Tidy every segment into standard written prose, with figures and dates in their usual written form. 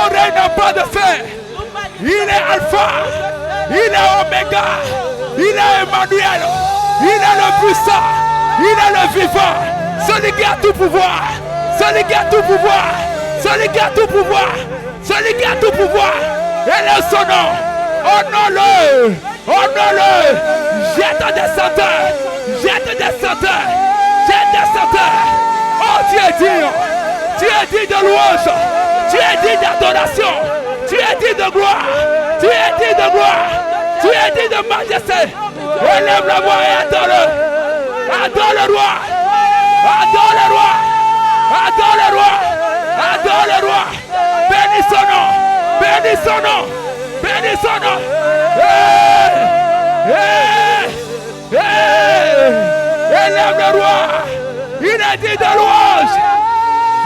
Son règne n'a pas de fin. Il est Alpha. Il est Oméga. Il est Emmanuel. Il est le puissant. Il est le vivant. Celui qui a tout pouvoir. Celui qui a tout pouvoir. Celui qui a tout pouvoir. Celui qui a tout pouvoir. Et le son nom. Honore-le. Honore-le. Jette des senteurs. Jette des senteurs. Jette des senteurs. Oh, tu es digne. Tu es digne de louange. Tu es digne d'adoration. Tu es digne de gloire. Tu es digne de gloire. Tu es digne de majesté. Élève la voix et adore-le. Adore le roi. Adore le roi. Adore le roi. Adore le roi. Bénis son nom. Bénis son nom. Bénis son nom. Élève le roi. Il est dit de louange.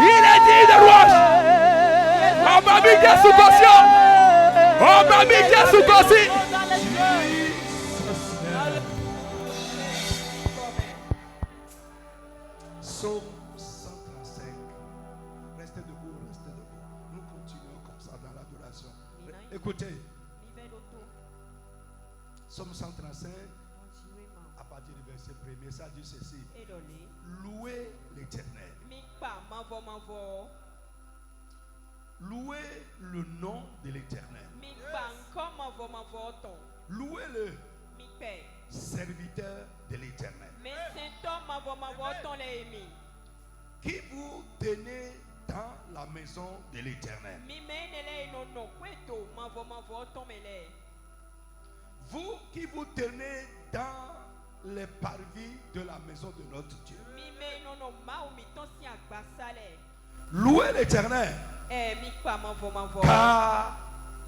Il est dit de louange. On m'a mis bien sous caution. On m'a mis bien sous caution. Psaume 135. Restez debout, restez debout. Nous continuons comme ça dans l'adoration. Écoutez. Psaume 135, à partir du verset 1er, ça dit ceci. Louez l'Éternel. Louez le nom de l'Éternel. Louez-le, serviteur de l'Éternel. Qui vous tenez dans la maison de l'Éternel. Vous qui vous tenez dans les parvis de la maison de notre Dieu. Louez l'Éternel. Car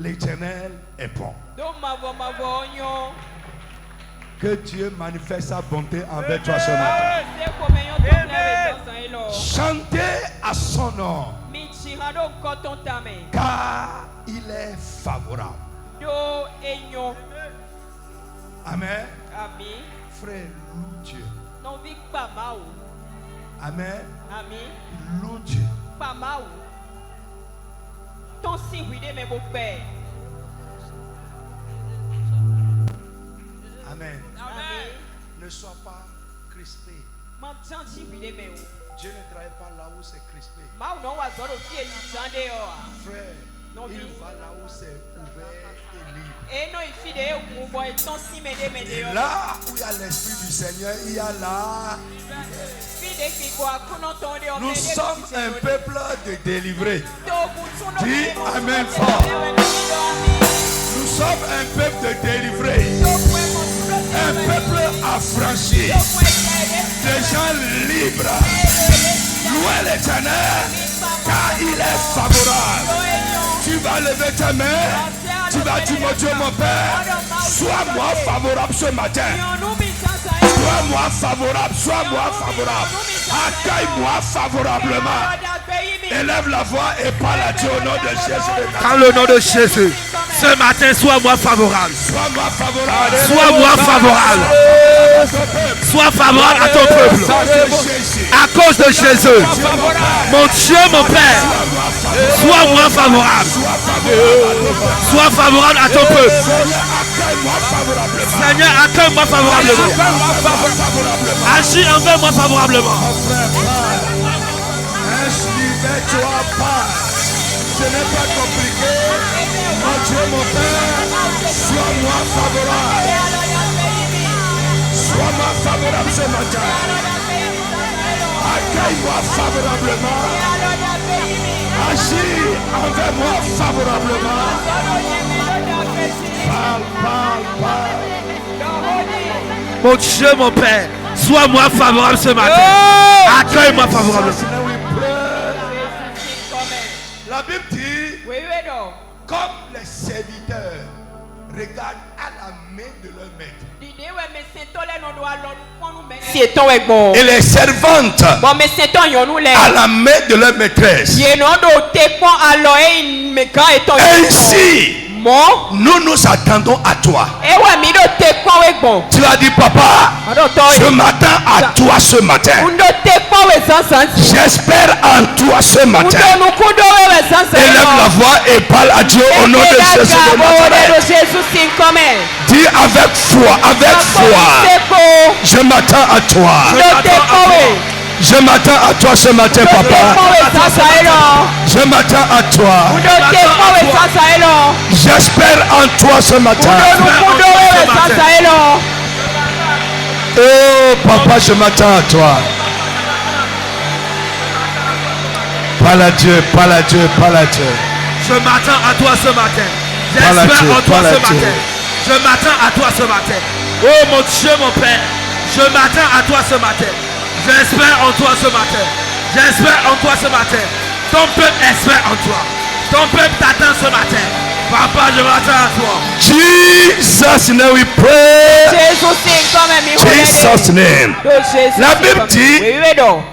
l'Éternel est bon. Que Dieu manifeste sa bonté envers toi ce matin. Chantez à son nom. Car il est favorable. Amen. Frère, loue Dieu. Amen. Loue Dieu. Amen. Ne sois pas crispé. Dieu ne travaille pas là où c'est crispé. Frère, il va là où c'est ouvert et libre. Et là où il y a l'Esprit du Seigneur, il y a là. Nous sommes un peuple de délivrés. Dis Amen fort. Nous sommes un peuple de délivrés. Un peuple affranchi. Des gens libres. Louez l'Éternel, car il est favorable. Tu vas lever tes mains. Tu vas dire, mon Dieu, mon Père, sois-moi favorable ce matin. Sois-moi favorable, sois-moi favorable. Accueille-moi favorablement. Élève la voix et parle à Dieu au nom de Jésus. Dans le nom de Jésus, ce matin, sois-moi favorable. Sois-moi favorable. Sois-moi favorable. Sois favorable à ton peuple. À cause de Jésus. Mon Dieu, mon Père, sois-moi favorable. Sois favorable à ton peuple. Seigneur, accueille-moi favorablement. Agis envers moi favorablement. Libère-toi pas. Ce n'est pas compliqué. Mon Dieu, mon Père, sois-moi favorable. Sois-moi favorable ce matin. Accueille-moi favorablement. Agis envers moi favorablement. Parle. Mon Dieu, mon Père, sois-moi favorable ce matin. Accueille-moi favorablement. La Bible dit, comme les serviteurs regardent à la main de leur maître. Et les servantes à la main de leur maîtresse. Ainsi, Nous nous attendons à toi. Tu as dit, papa, ce matin à toi ce matin. J'espère en toi ce matin. Élève la voix et parle à Dieu au nom de Jésus de Nazareth. Dis avec foi, je m'attends à toi. Je m'attends à toi ce matin, papa. Je m'attends à toi. J'espère en toi ce matin. Oh, papa, je m'attends à toi. Parle à Dieu, parle à Dieu, parle à Dieu. Je m'attends à toi ce matin. J'espère en toi ce matin. Je m'attends à toi ce matin. Oh mon Dieu, mon Père. Je m'attends à toi ce matin. J'espère en toi ce matin. J'espère en toi ce matin. Ton peuple espère en toi. Ton peuple t'attend ce matin. Papa, je m'attends à toi. Jesus name we pray. Jesus name. La Bible dit,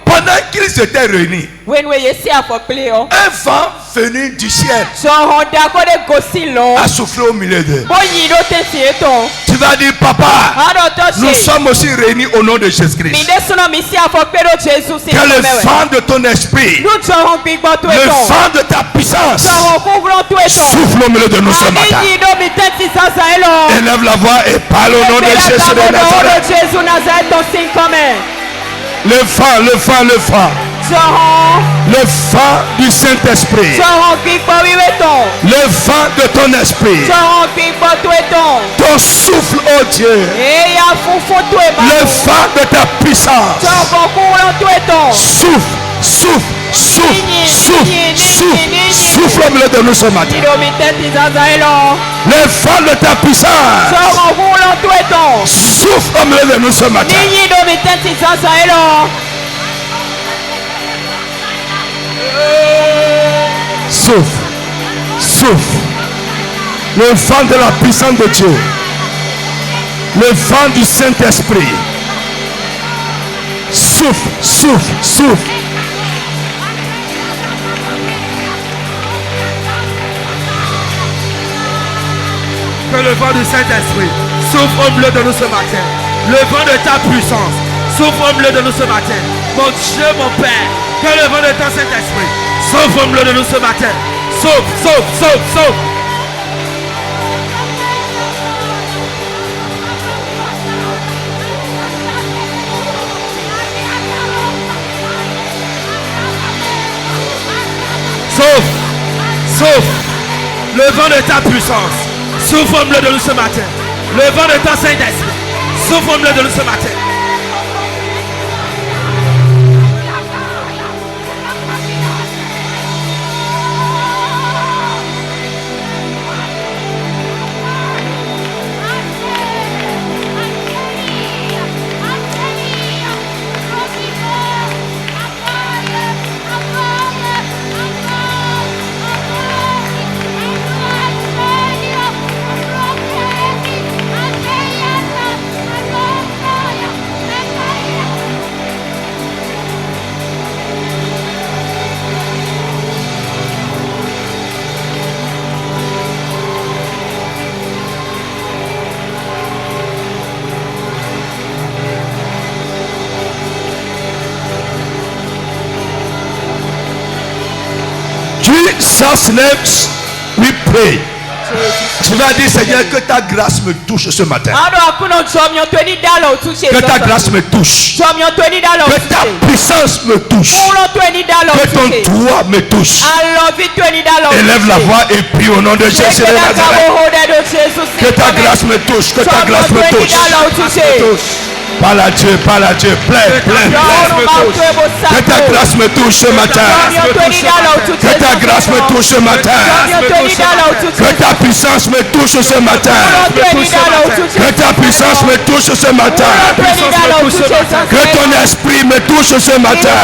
pendant qu'ils étaient réunis, un vent venu du ciel a soufflé au milieu d'eux. Tu vas dire, papa, nous sommes aussi réunis au nom de Jésus-Christ. Que le vent de ton esprit, le vent de ta puissance souffle au milieu de nous ce matin. Élève la voix et parle au nom de Jésus de Nazareth. Le vent, le vent, le vent. Le vent du Saint-Esprit. Le vent de ton esprit. Ton souffle, oh Dieu. Le vent de ta puissance. Souffle, souffle, souffle, souffle, souffle, souffle au milieu de nous ce matin. Le vent de ta puissance. Souffle au milieu de nous ce matin. Souffle, souffle. Le vent de la puissance de Dieu. Le vent du Saint-Esprit. Souffle, souffle, souffle. Que le vent du Saint-Esprit souffle au milieu de nous ce matin. Le vent de ta puissance souffle au milieu de nous ce matin. Mon Dieu, mon Père, que le vent de ton Saint-Esprit souffle au milieu de nous ce matin. Souffle, souffle, souffle, souffle. Souffle, souffle. Le vent de ta puissance souffle au milieu de nous ce matin. Le vent de ton Saint-Esprit souffle au milieu de nous ce matin. Jesus name we pray. Tu vas dire, Seigneur, que ta grâce me touche ce matin. Que ta grâce me touche. Que ta puissance me touche. Que ton droit me touche. Élève la voix et prie au nom de Jésus de Nazareth. Que ta grâce me touche. Que ta grâce me touche. Parle à Dieu, plein, plein, plein. Que ta grâce me touche ce matin. Que ta grâce me touche ce matin. Que ta puissance me touche ce matin. Que ta puissance me touche ce matin. Que ton esprit me touche ce matin.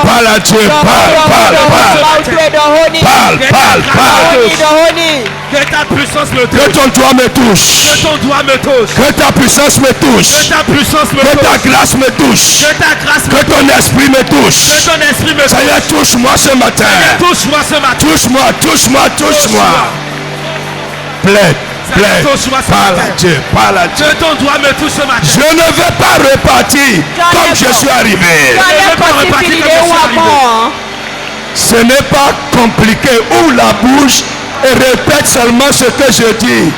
Parle à Dieu, parle. Parle, parle. Que ta puissance me Que touche. ton doigt me touche. Que ton doigt me touche. Que ta puissance me touche. Que ta puissance me Que ta touche. grâce me touche. Que ta grâce me Que ton esprit me Que touche. ton esprit me Seigneur, touche. touche-moi ce matin. Touche-moi ce matin. Touche-moi, touche-moi, touche-moi. Plaide, plaide. Touche-moi ce Parle matin. à Dieu, parle à Dieu. Que ton doigt me touche ce matin. Je ne vais pas repartir comme je suis arrivé. Ce n'est pas compliqué. Ouvre la bouche et répète seulement ce que je dis.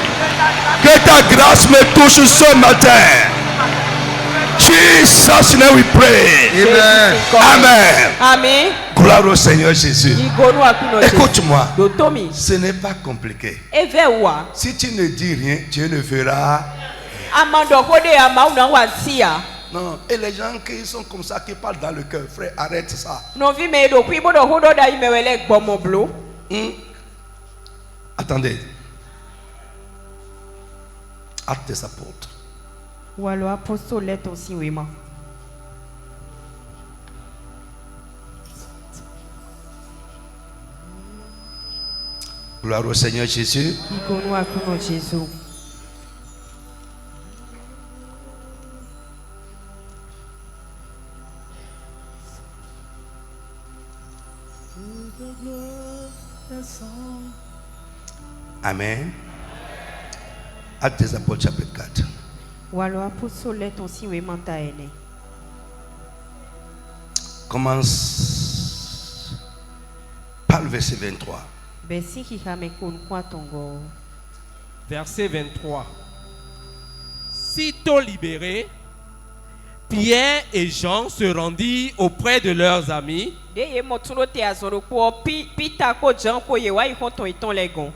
Que ta grâce me touche ce matin. Jesus name we pray. Amen. Amen. Amen. Gloire au Seigneur Jésus. Écoute-moi. Dotomi. Ce n'est pas compliqué. Evewa. Si tu ne dis rien, Dieu ne fera. Amando kode amauna wansia. Non. Et les gens qui sont comme ça, qui parlent dans le cœur, frère, arrête ça. No vi me do kwi bodo hodo da imewele gbomoblo. Attendez. Actes des apôtres. Walo apostole ton siwema. Gloire au Seigneur Jésus. Igonu akuno Jésus. Amen. Actes des apôtres chapitre 4. Walo apostole ton siwema taene. Commence par le verset 23. Besi ki hamekun kwa tongo. Verset 23. Sitôt libérés, Pierre et Jean se rendirent auprès de leurs amis Deye motuno te azoro ko pita ko jan ko ye wa ikonton iton legon.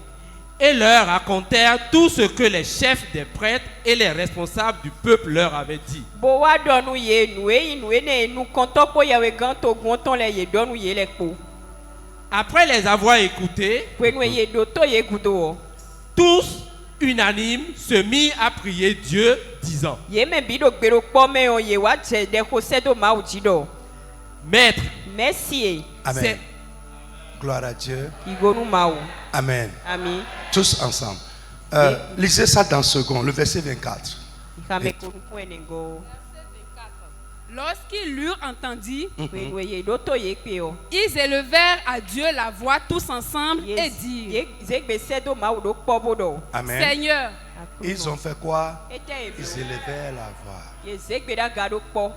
et leur racontèrent tout ce que les chefs des prêtres et les responsables du peuple leur avaient dit. Bo wa donu ye nou ne nou konto ko yawe ganto gonton le ye donu ye le ko. Après les avoir écoutés, Kwe nou ye doto ye gudo. tous unanimes se mirent à prier Dieu, disant: Ye men bido gbero kpome on ye wa je de ko sedo ma ujido. Maître, Merci. Amen. c'est Gloire à Dieu. Igonu mao. Amen. Ami. Tous ensemble. Lisez ça dans second, le verset 24. Ikamekun kwenengo. Lorsqu'ils l'eurent entendu, Kwe nou ye doto ye kweo. ils élevèrent à Dieu la voix tous ensemble et dirent: Ye zegbe sedo ma udo kpobodo. Amen. Seigneur, Ils ont fait quoi? Ete Ils élevaient la voix. ye zegbe da gado kpo.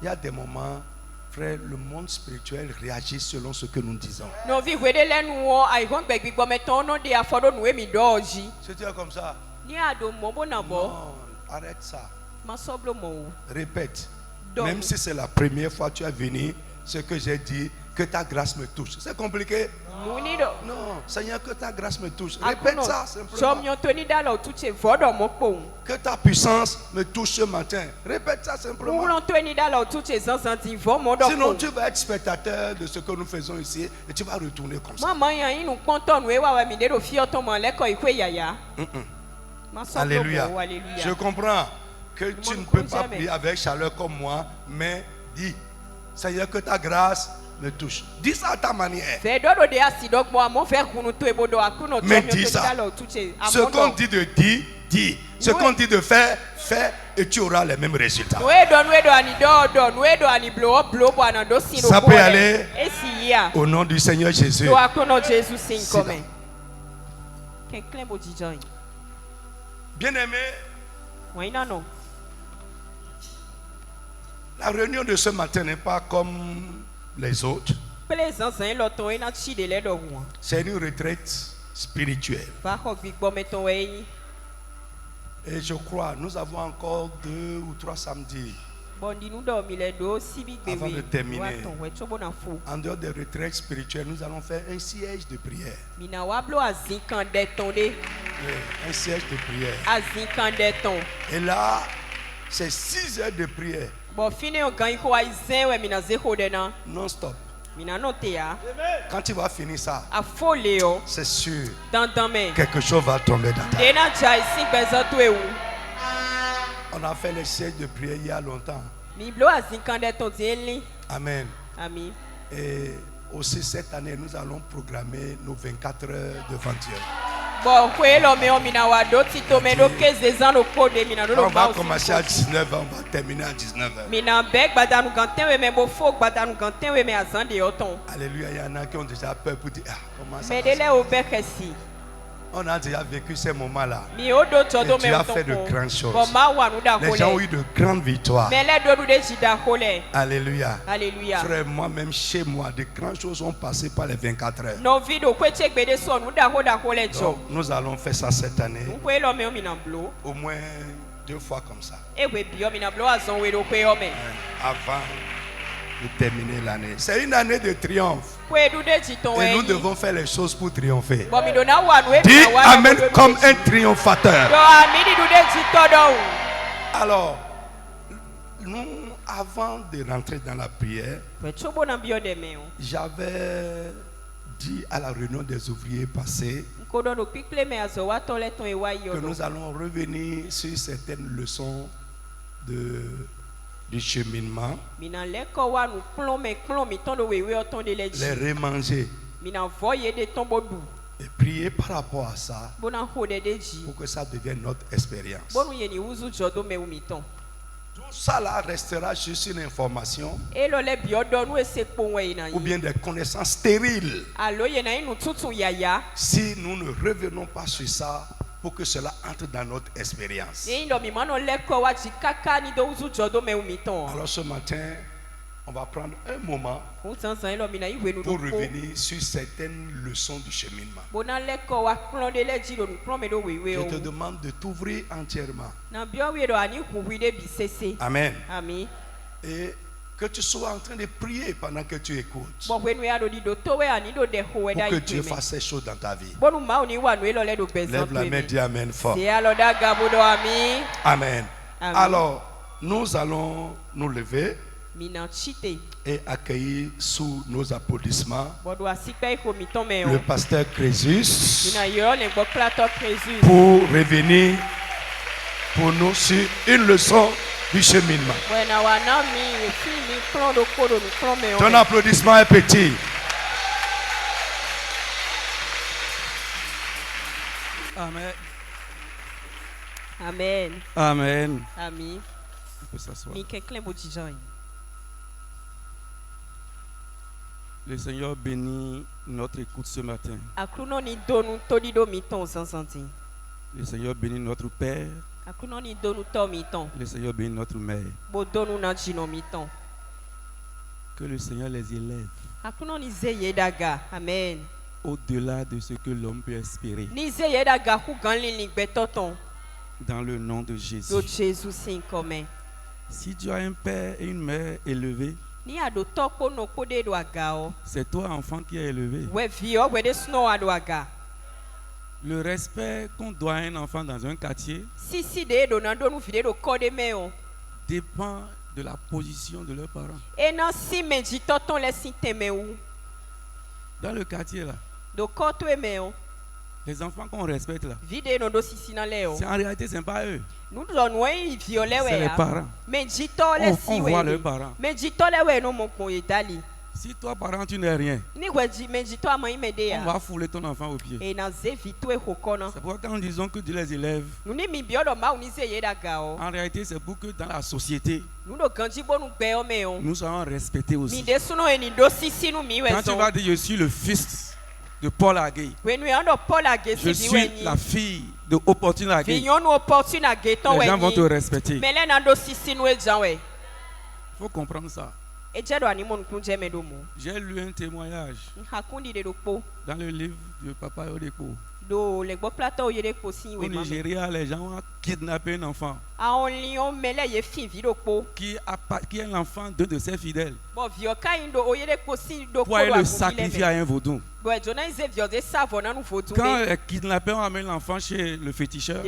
Il y a des moments, frère, le monde spirituel réagit selon ce que nous disons. No vi wede lenu wo aihon gbegbi gbometon no de afodo nu emi doji. C'est comme ça. Ni ado mombo na bo. Non, arrête ça. Masoblo mo. Répète. Donc- Même si c'est la première fois que tu es venu, ce que j'ai dit, que ta grâce me touche. C'est compliqué? Muni do. Non, Seigneur, que ta grâce me touche. Répète ça simplement. Chomyo toni da lo tuche vodo mo po. Que ta puissance me touche ce matin. Répète ça simplement. Oulon toni da lo tuche zanzanti vo mo do. Sinon, tu vas être spectateur de ce que nous faisons ici et tu vas retourner comme ça. Maman yan inu konton we wa mi de do fi oton mo le ko ikwe yaya. Masoblo Alléluia. mo. Alléluia. Je comprends que tu ne peux pas prier avec chaleur comme moi, mais dis, Seigneur, que ta grâce me touche. Dis ça à ta manière. Fe dodo de asidok mo amon fe kunu to ebodo akuno Mais chomyo dis toni ça. da lo tuche. Ce qu'on dit de dire, dis. Ce Oui. qu'on dit de faire, fais et tu auras les mêmes résultats. Nwe do ani do ani blow bo anando sino. Ça peut aller. Esi ya. Au nom du Seigneur Jésus. Do akuno Jesus sin Sit down. come. Ken claim bo jijan. Bien-aimé, Waina no. la réunion de ce matin n'est pas comme les autres. Pele zanzan lo ton ina chi de le do wan. C'est une retraite spirituelle. Va ko gbigbo meton we. Et je crois, nous avons encore 2 ou 3 samedis. Bondi nou do mi le do sibi gbe Avant de terminer. Wa ton we chobo na fo. En dehors des retraites spirituelles, nous allons faire un siège de prière. Mina wa blo azin kan de ton de. Oui, un siège de prière. Azin kan de ton. Et là, c'est 6 heures de prière Bon fini o gan ko aizen we mina ze ko de na. non-stop. Mina no te ya. Quand tu vas finir ça, A fo le yo. c'est sûr, Dan men. quelque chose va tomber dans ta vie. Dena chai si bezan to e ou. On a fait les sièges de prière il y a longtemps. Mi blo azin kan de ton ti enli. Amen. Ami. Et Aussi cette année, nous allons programmer nos 24 heures d'évangile. Bon, On va commencer à 19h, on va terminer à 19h. Alléluia, il y en a qui ont déjà peur pour dire comment ça va se passer. On a déjà vécu ces moments-là. Et Dieu a fait de grandes choses. Les gens ont eu de grandes victoires. Alléluia. Alléluia. Frère, moi-même chez moi, de grandes choses ont passé par les 24 heures. Donc, nous allons faire ça cette année. Au moins 2 fois comme ça. Avant de terminer l'année. C'est une année de triomphe. Et nous devons faire les choses pour triompher. Dis Amen comme un triomphateur. Alors, nous, avant de rentrer dans la prière, j'avais dit à la réunion des ouvriers passés que nous allons revenir sur certaines leçons du cheminement, les remanger et prier par rapport à ça pour que ça devienne notre expérience. Tout ça là restera juste une information ou bien des connaissances stériles si nous ne revenons pas sur ça pour que cela entre dans notre expérience. Alors ce matin, on va prendre un moment pour revenir sur certaines leçons du cheminement. Je te demande de t'ouvrir entièrement. Amen. Et que tu sois en train de prier pendant que tu écoutes. Pour que Dieu fasse ces choses dans ta vie. Lève la main, dis Amen fort. Amen. Alors, nous allons nous lever et accueillir sous nos applaudissements le pasteur Crésus pour revenir pour nous sur une leçon du cheminement. Ton applaudissement est petit. Amen. Amen. Amen. Amen. On peut s'asseoir. Le Seigneur bénit notre écoute ce matin. Le Seigneur bénit notre Père. Le Seigneur bénit notre mère. Que le Seigneur les élève Amen. au-delà de ce que l'homme peut espérer. Dans le nom de Jésus. Si tu as un père et une mère élevés, c'est toi enfant qui est élevé. Le respect qu'on doit à un enfant dans un quartier dépend de la position de leurs parents. Dans le quartier là, les enfants qu'on respecte là, en réalité c'est pas eux. C'est les parents. On voit leurs parents. Si toi parent tu n'es rien, on va fouler ton enfant au pied. C'est pourquoi quand nous disons que Dieu les élève, en réalité c'est pour que dans la société nous soyons respectés aussi. Quand tu vas dire je suis le fils de Paul Agui, je suis la fille de Opportune Agui, les gens vont te respecter. Il faut comprendre ça. J'ai lu un témoignage dans le livre de Papa Odepo. Au Nigeria, les gens ont kidnappé un enfant qui est l'enfant d'un de ses fidèles pour aller le sacrifier à un vaudou. Quand les kidnappeurs amènent l'enfant chez le féticheur,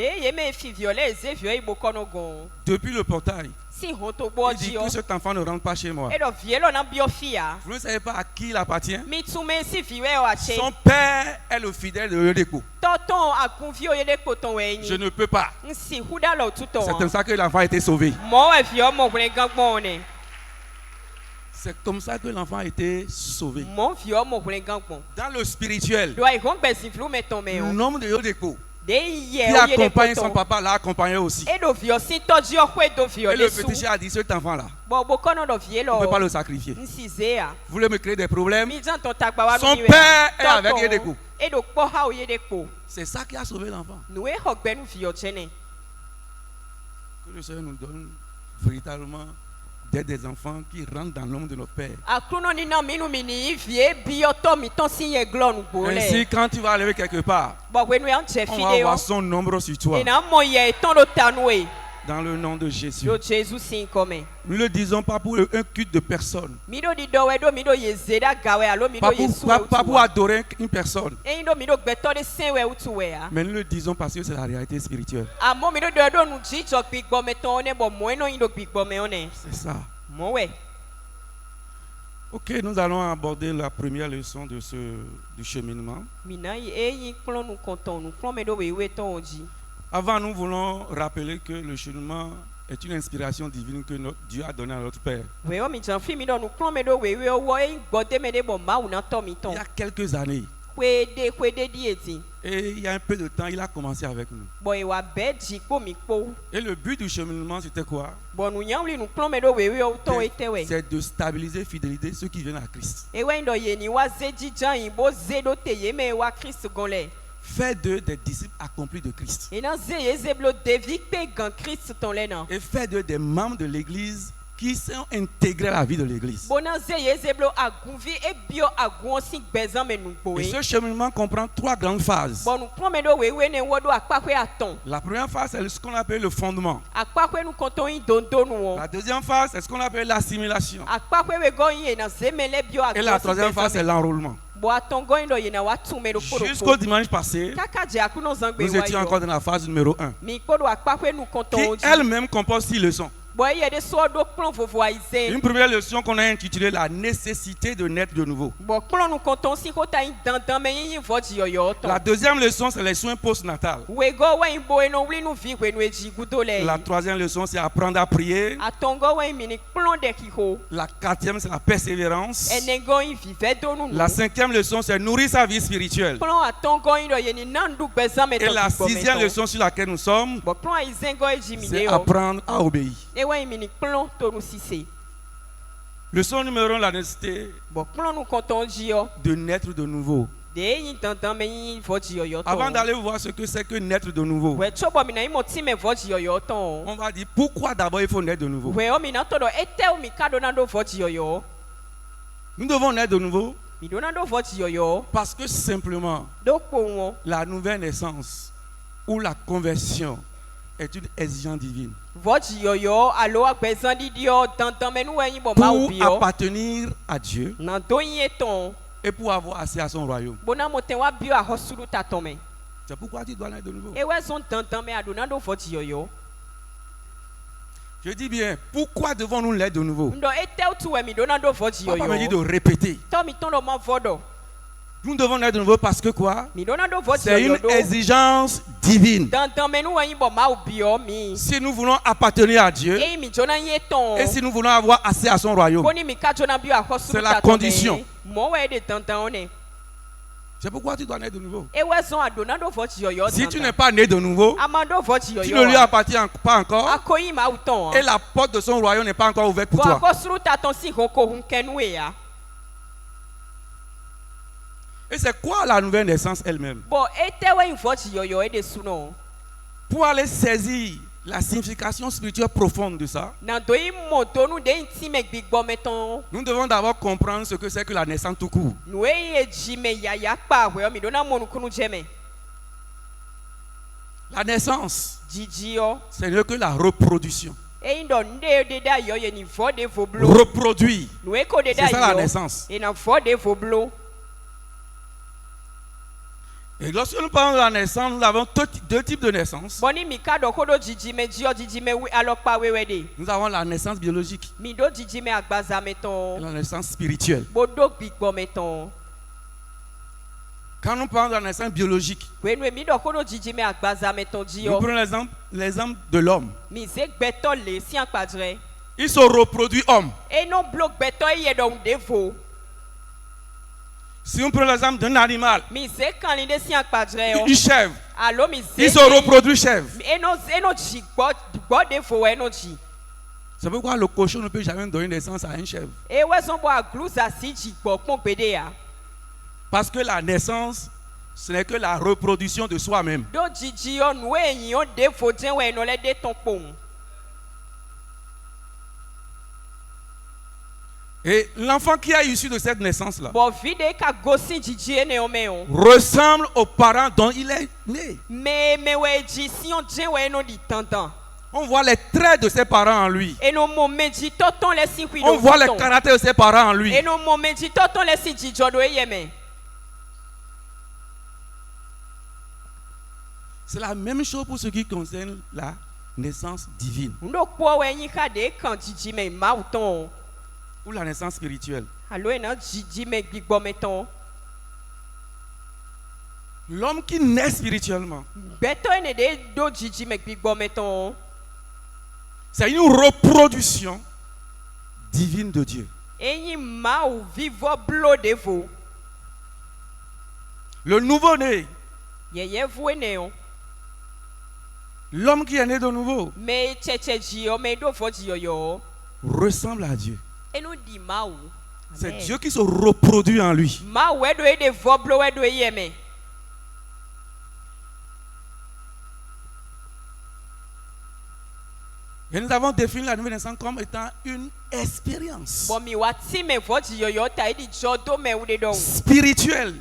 depuis le portail, il dit que cet enfant ne rentre pas chez moi. Vous ne savez pas à qui il appartient. Son père est le fidèle de Oyedepo. Je ne peux pas. C'est comme ça que l'enfant a été sauvé. C'est comme ça que l'enfant a été sauvé. Dans le spirituel, l'homme de Yodeko qui accompagne son papa l'a accompagné aussi. Et le petit cher a dit, cet enfant-là, on ne peut pas le sacrifier. Vous voulez me créer des problèmes? Son père est avec Yodeko. C'est ça qui a sauvé l'enfant. Que le Seigneur nous donne véritablement d'être des enfants qui rentrent dans l'ombre de notre Père. Ainsi, quand tu vas aller quelque part, on va voir son nombre sur toi. Dans le nom de Jésus. Nous ne le disons pas pour un culte de personne. Pas pour adorer une personne. Mais nous le disons parce que c'est la réalité spirituelle. C'est ça. Ok, nous allons aborder la première leçon de du cheminement. Avant, nous voulons rappeler que le cheminement est une inspiration divine que Dieu a donnée à notre Père. Il y a quelques années. Et il y a un peu de temps, il a commencé avec nous. Et le but du cheminement, c'était quoi? C'est de stabiliser, fidéliser ceux qui viennent à Christ. Faire d'eux des disciples accomplis de Christ. Et faire d'eux des membres de l'Église qui sont intégrés à la vie de l'Église. Et ce cheminement comprend 3 grandes phases. La première phase, c'est ce qu'on appelle le fondement. La deuxième phase, c'est ce qu'on appelle l'assimilation. Et la troisième phase, c'est l'enrôlement. Jusqu'au dimanche passé, nous étions encore dans la phase numéro 1, qui elle-même compose 6 leçons. Une première leçon qu'on a intitulée la nécessité de naître de nouveau. La deuxième leçon, c'est les soins post-natals. La troisième leçon, c'est apprendre à prier. La quatrième, c'est la persévérance. La cinquième leçon, c'est nourrir sa vie spirituelle. Et la sixième leçon sur laquelle nous sommes, c'est apprendre à obéir. Leçon numéro 1, la nécessité de naître de nouveau. Avant d'aller voir ce que c'est que naître de nouveau, on va dire pourquoi d'abord il faut naître de nouveau. Nous devons naître de nouveau parce que simplement la nouvelle naissance ou la conversion est une exigence divine. Pour appartenir à Dieu et pour avoir accès à son royaume. C'est pourquoi tu dois naître de nouveau. Je dis bien, pourquoi devons-nous naître de nouveau? Papa me dit de répéter. Nous devons naître de nouveau parce que quoi? C'est une exigence divine. Si nous voulons appartenir à Dieu et si nous voulons avoir accès à son royaume, c'est la condition. C'est pourquoi tu dois naître de nouveau. Si tu n'es pas né de nouveau, tu ne lui appartiens pas encore et la porte de son royaume n'est pas encore ouverte pour toi. Et c'est quoi la nouvelle naissance elle-même? Pour aller saisir la signification spirituelle profonde de ça, nous devons d'abord comprendre ce que c'est que la naissance tout court. La naissance, c'est mieux que la reproduction. Reproduire, c'est ça la naissance. Et lorsque nous parlons de la naissance, nous avons 2 types de naissance. Nous avons la naissance biologique et la naissance spirituelle. Quand nous parlons de la naissance biologique, nous prenons l'exemple de l'homme. Il se reproduit homme. Et non bloc béton y est donc défaut. Si on prend l'exemple d'un animal, une chèvre, il se reproduit chèvre. C'est pourquoi le cochon ne peut jamais donner naissance à une chèvre. Parce que la naissance, ce n'est que la reproduction de soi-même. Et l'enfant qui est issu de cette naissance-là ressemble aux parents dont il est né. On voit les traits de ses parents en lui. On voit les caractères de ses parents en lui. C'est la même chose pour ce qui concerne la naissance divine. Ou la naissance spirituelle. L'homme qui naît spirituellement, c'est une reproduction divine de Dieu. Le nouveau-né, l'homme qui est né de nouveau, ressemble à Dieu. C'est Dieu qui se reproduit en lui. Et nous avons défini la nouvelle naissance comme étant une expérience spirituelle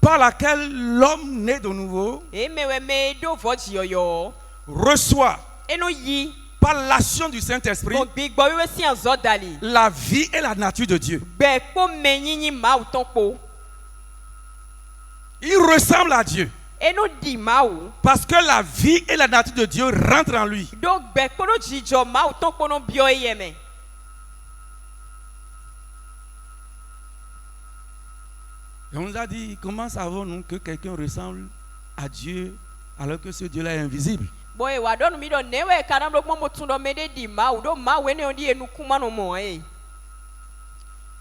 par laquelle l'homme né de nouveau reçoit par l'action du Saint-Esprit la vie et la nature de Dieu. Il ressemble à Dieu parce que la vie et la nature de Dieu rentrent en lui. Et on nous a dit, comment savons-nous que quelqu'un ressemble à Dieu alors que ce Dieu-là est invisible? Et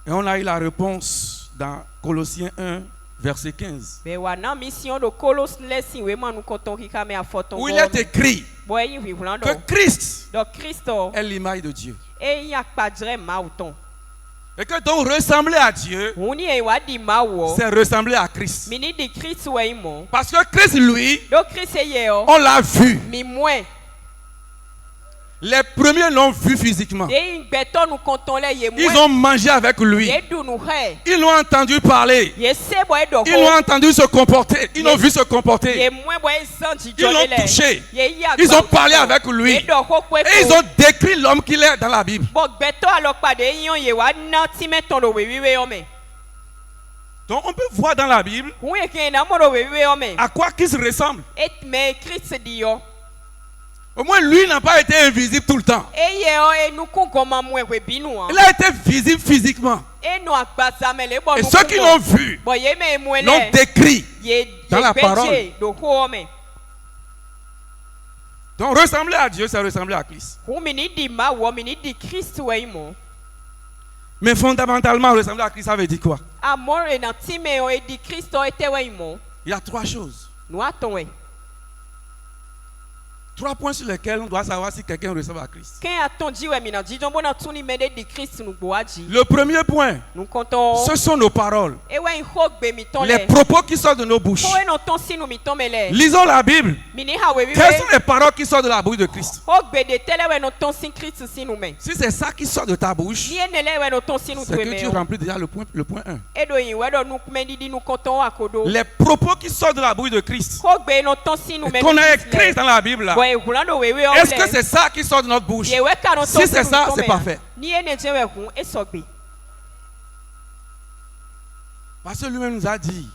on a eu la réponse dans Colossiens 1, verset 15. Où il est écrit que Christ est l'image de Dieu. Et que donc ressembler à Dieu, c'est ressembler à Christ. Parce que Christ, lui, on l'a vu. Les premiers l'ont vu physiquement. Ils ont mangé avec lui. Ils l'ont entendu parler. Ils l'ont entendu se comporter. Ils l'ont vu se comporter. Ils l'ont touché. Ils ont parlé avec lui. Et ils ont décrit l'homme qu'il est dans la Bible. Donc on peut voir dans la Bible à quoi Christ ressemble. Au moins, lui n'a pas été invisible tout le temps. Il a été visible physiquement. Et ceux qui l'ont vu l'ont décrit dans la parole. Donc, ressembler à Dieu, c'est ressembler à Christ. Mais fondamentalement, ressembler à Christ, ça veut dire quoi? Il y a trois choses. 3 points sur lesquels on doit savoir si quelqu'un ressemble à Christ. Le premier point, ce sont nos paroles. Les propos qui sortent de nos bouches. Lisons la Bible. Quelles sont les paroles qui sortent de la bouche de Christ? Si c'est ça qui sort de ta bouche, c'est que tu remplis déjà le point 1. Les propos qui sortent de la bouche de Christ, qu'on a écrit dans la Bible là, est-ce que c'est ça qui sort de notre bouche? Si c'est ça, c'est parfait. Parce que lui-même nous a dit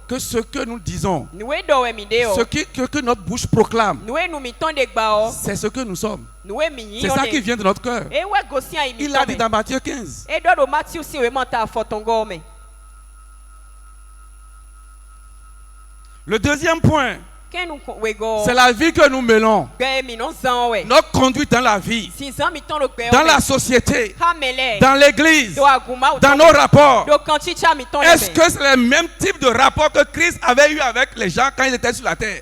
que ce que nous disons, ce que notre bouche proclame, c'est ce que nous sommes. C'est ça qui vient de notre cœur. Il a dit dans Matthieu 15. Le deuxième point, C'est la vie que nous menons. Notre conduite dans la vie, dans la société, dans l'église, dans nos rapports. Est-ce que c'est le même type de rapport que Christ avait eu avec les gens quand il était sur la terre?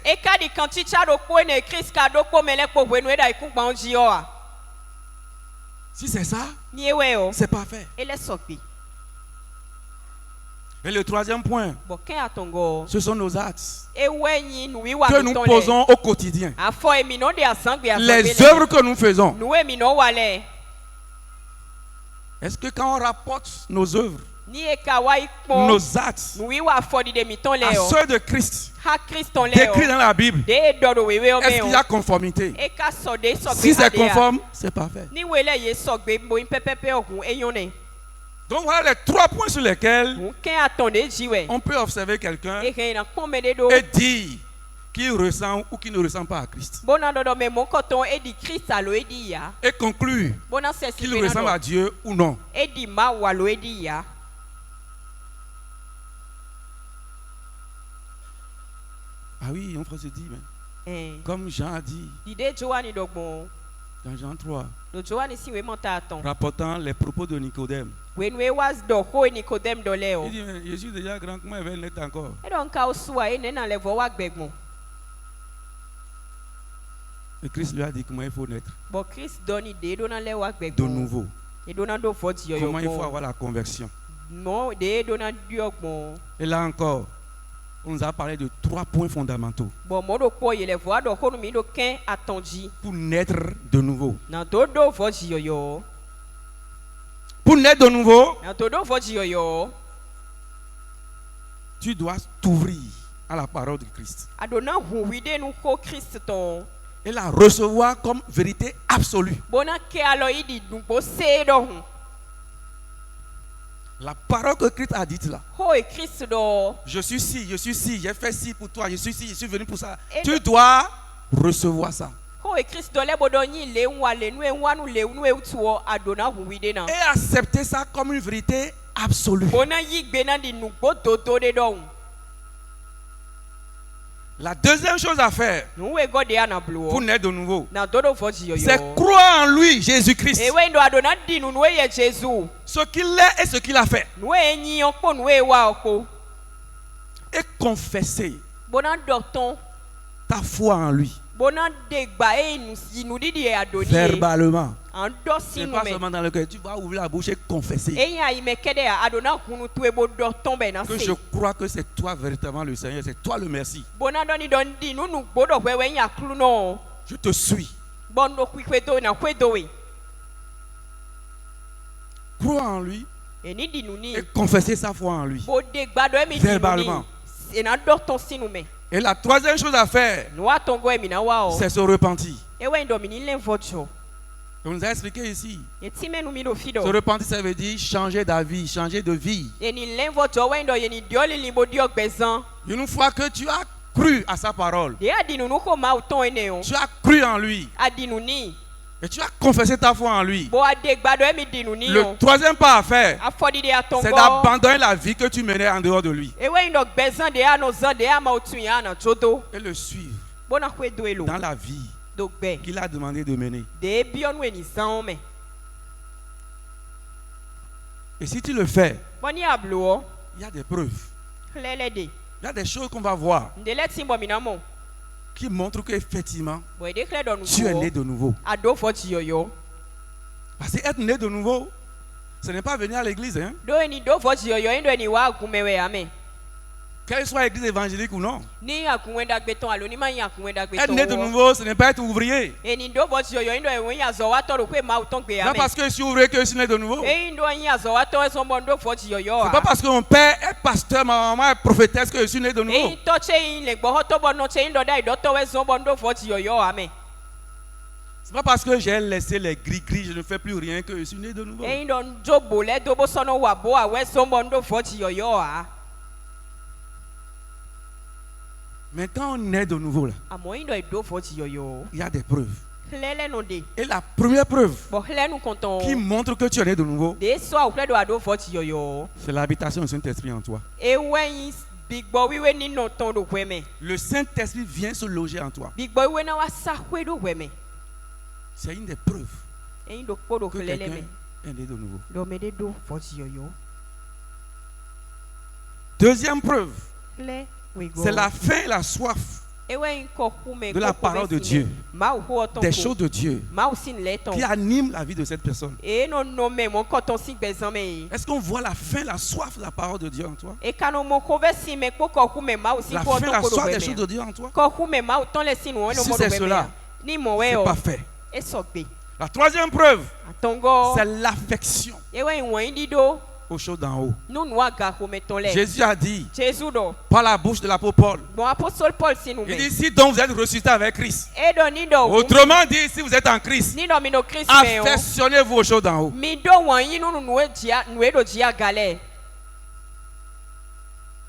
Si c'est ça, c'est parfait. Et le troisième point, ce sont nos actes que nous posons au quotidien. Les œuvres que nous faisons. Est-ce que quand on rapporte nos œuvres, nos actes à ceux de Christ décrits dans la Bible, est-ce qu'il y a conformité? Si c'est conforme, c'est parfait. Donc voilà les 3 points sur lesquels on peut observer quelqu'un et dire qu'il ressent ou qu'il ne ressent pas à Christ. Et conclure qu'il ressemble à Dieu ou non. Ah oui, on se dit, mais comme Jean a dit dans Jean 3, rapportant les propos de Nicodème. Il dit, mais je suis déjà grand, comment il va naître encore? Et Christ lui a dit comment il faut naître de nouveau. Comment il faut avoir la conversion. Et là encore, on nous a parlé de 3 points fondamentaux pour naître de nouveau. Pour naître de nouveau, tu dois t'ouvrir à la parole de Christ et la recevoir comme vérité absolue. La parole que Christ a dite là. Je suis ci, j'ai fait ci pour toi, je suis ci, je suis venu pour ça. Tu dois recevoir ça. Et accepter ça comme une vérité absolue. La deuxième chose à faire pour naître de nouveau, c'est croire en lui, Jésus-Christ. Ce qu'il est et ce qu'il a fait. Et confesser ta foi en lui. Verbalement. C'est pas seulement dans le cœur. Tu vas ouvrir la bouche et confesser que je crois que c'est toi véritablement le Seigneur. C'est toi le merci. Je te suis. Croire en lui et confesser sa foi en lui verbalement. Et la troisième chose à faire, c'est se repentir. On nous a expliqué ici. Se repentir, ça veut dire changer d'avis, changer de vie. Une fois que tu as cru à sa parole, tu as cru en lui, et tu as confessé ta foi en lui, le troisième pas à faire, c'est d'abandonner la vie que tu menais en dehors de lui et le suivre dans la vie qu'il a demandé de mener. Et si tu le fais, il y a des preuves. Il y a des choses qu'on va voir qui montrent qu'effectivement tu es né de nouveau. Parce que être né de nouveau, ce n'est pas venir à l'église, hein? Qu'elle soit église évangélique ou non. Être né de nouveau, ce n'est pas être ouvrier. Pas parce que je suis ouvrier que je suis né de nouveau. C'est pas parce que mon père est pasteur, ma maman est prophétesse que je suis né de nouveau. C'est pas parce que j'ai laissé les gris-gris, je ne fais plus rien que je suis né de nouveau. Mais quand on est de nouveau là, il y a des preuves. Et la première preuve qui montre que tu es né de nouveau, c'est l'habitation du Saint-Esprit en toi. Le Saint-Esprit vient se loger en toi. C'est une des preuves que quelqu'un est né de nouveau. Deuxième preuve, c'est la faim et la soif de la parole de Dieu, des choses de Dieu qui animent la vie de cette personne. Est-ce qu'on voit la faim, la soif de la parole de Dieu en toi? La faim, la soif des choses de Dieu en toi? Si c'est cela, c'est parfait. La troisième preuve, c'est l'affection aux choses d'en haut. Jésus a dit par la bouche de l'apôtre Paul, il dit si donc vous êtes ressuscité avec Christ, autrement dit si vous êtes en Christ, affectionnez-vous aux choses d'en haut.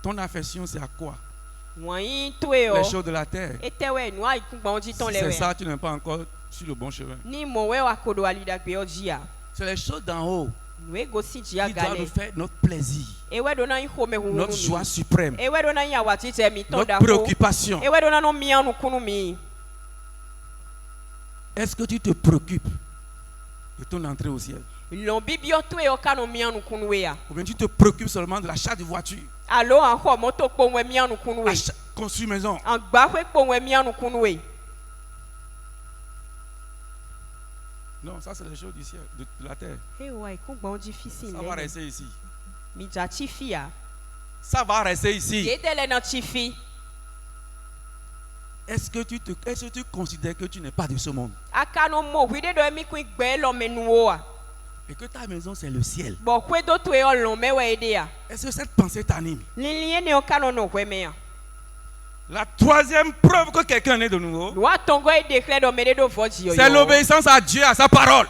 Ton affection c'est à quoi? Les choses de la terre. Si c'est ça, tu n'es pas encore sur le bon chemin. C'est les choses d'en haut qui doivent nous faire notre plaisir, notre joie suprême, notre préoccupation. Est-ce que tu te préoccupes de ton entrée au ciel? Ou bien tu te préoccupes seulement de l'achat de voiture, construire maison? Non, ça c'est les choses du ciel, de la terre. Ça va rester ici. Ça va rester ici. Est-ce que tu considères que tu n'es pas de ce monde? Et que ta maison c'est le ciel? Est-ce que cette pensée t'anime? La troisième preuve que quelqu'un est de nouveau, c'est l'obéissance à Dieu, à sa parole.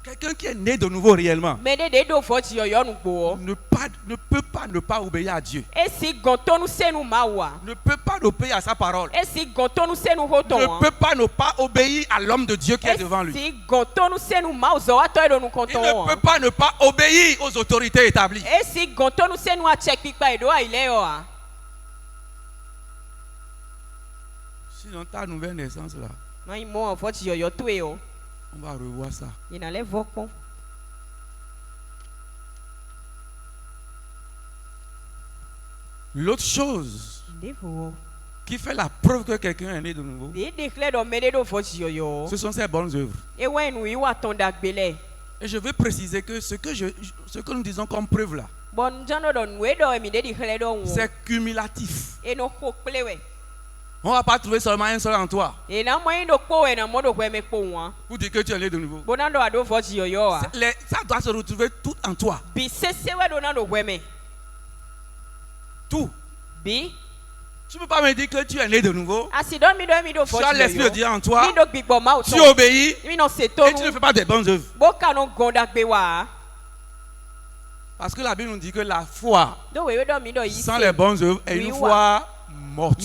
Quelqu'un qui est né de nouveau réellement ne peut pas ne pas obéir à Dieu. Ne peut pas obéir à sa parole. Ne peut pas ne pas obéir à l'homme de Dieu qui est devant lui. Il ne peut pas ne pas obéir aux autorités établies. Sinon ta nouvelle naissance là, on va revoir ça. L'autre chose qui fait la preuve que quelqu'un est né de nouveau, ce sont ses bonnes œuvres. Et je veux préciser que ce que nous disons comme preuve là, c'est cumulatif. On ne va pas trouver seulement un seul en toi pour dire que tu es né de nouveau. Ça doit se retrouver tout en toi. Tout. Tu ne peux pas me dire que tu es né de nouveau. Tu as l'esprit de Dieu en toi. Tu obéis et tu ne fais pas des bonnes œuvres. Parce que la Bible nous dit que la foi sans les bonnes œuvres est une foi morte.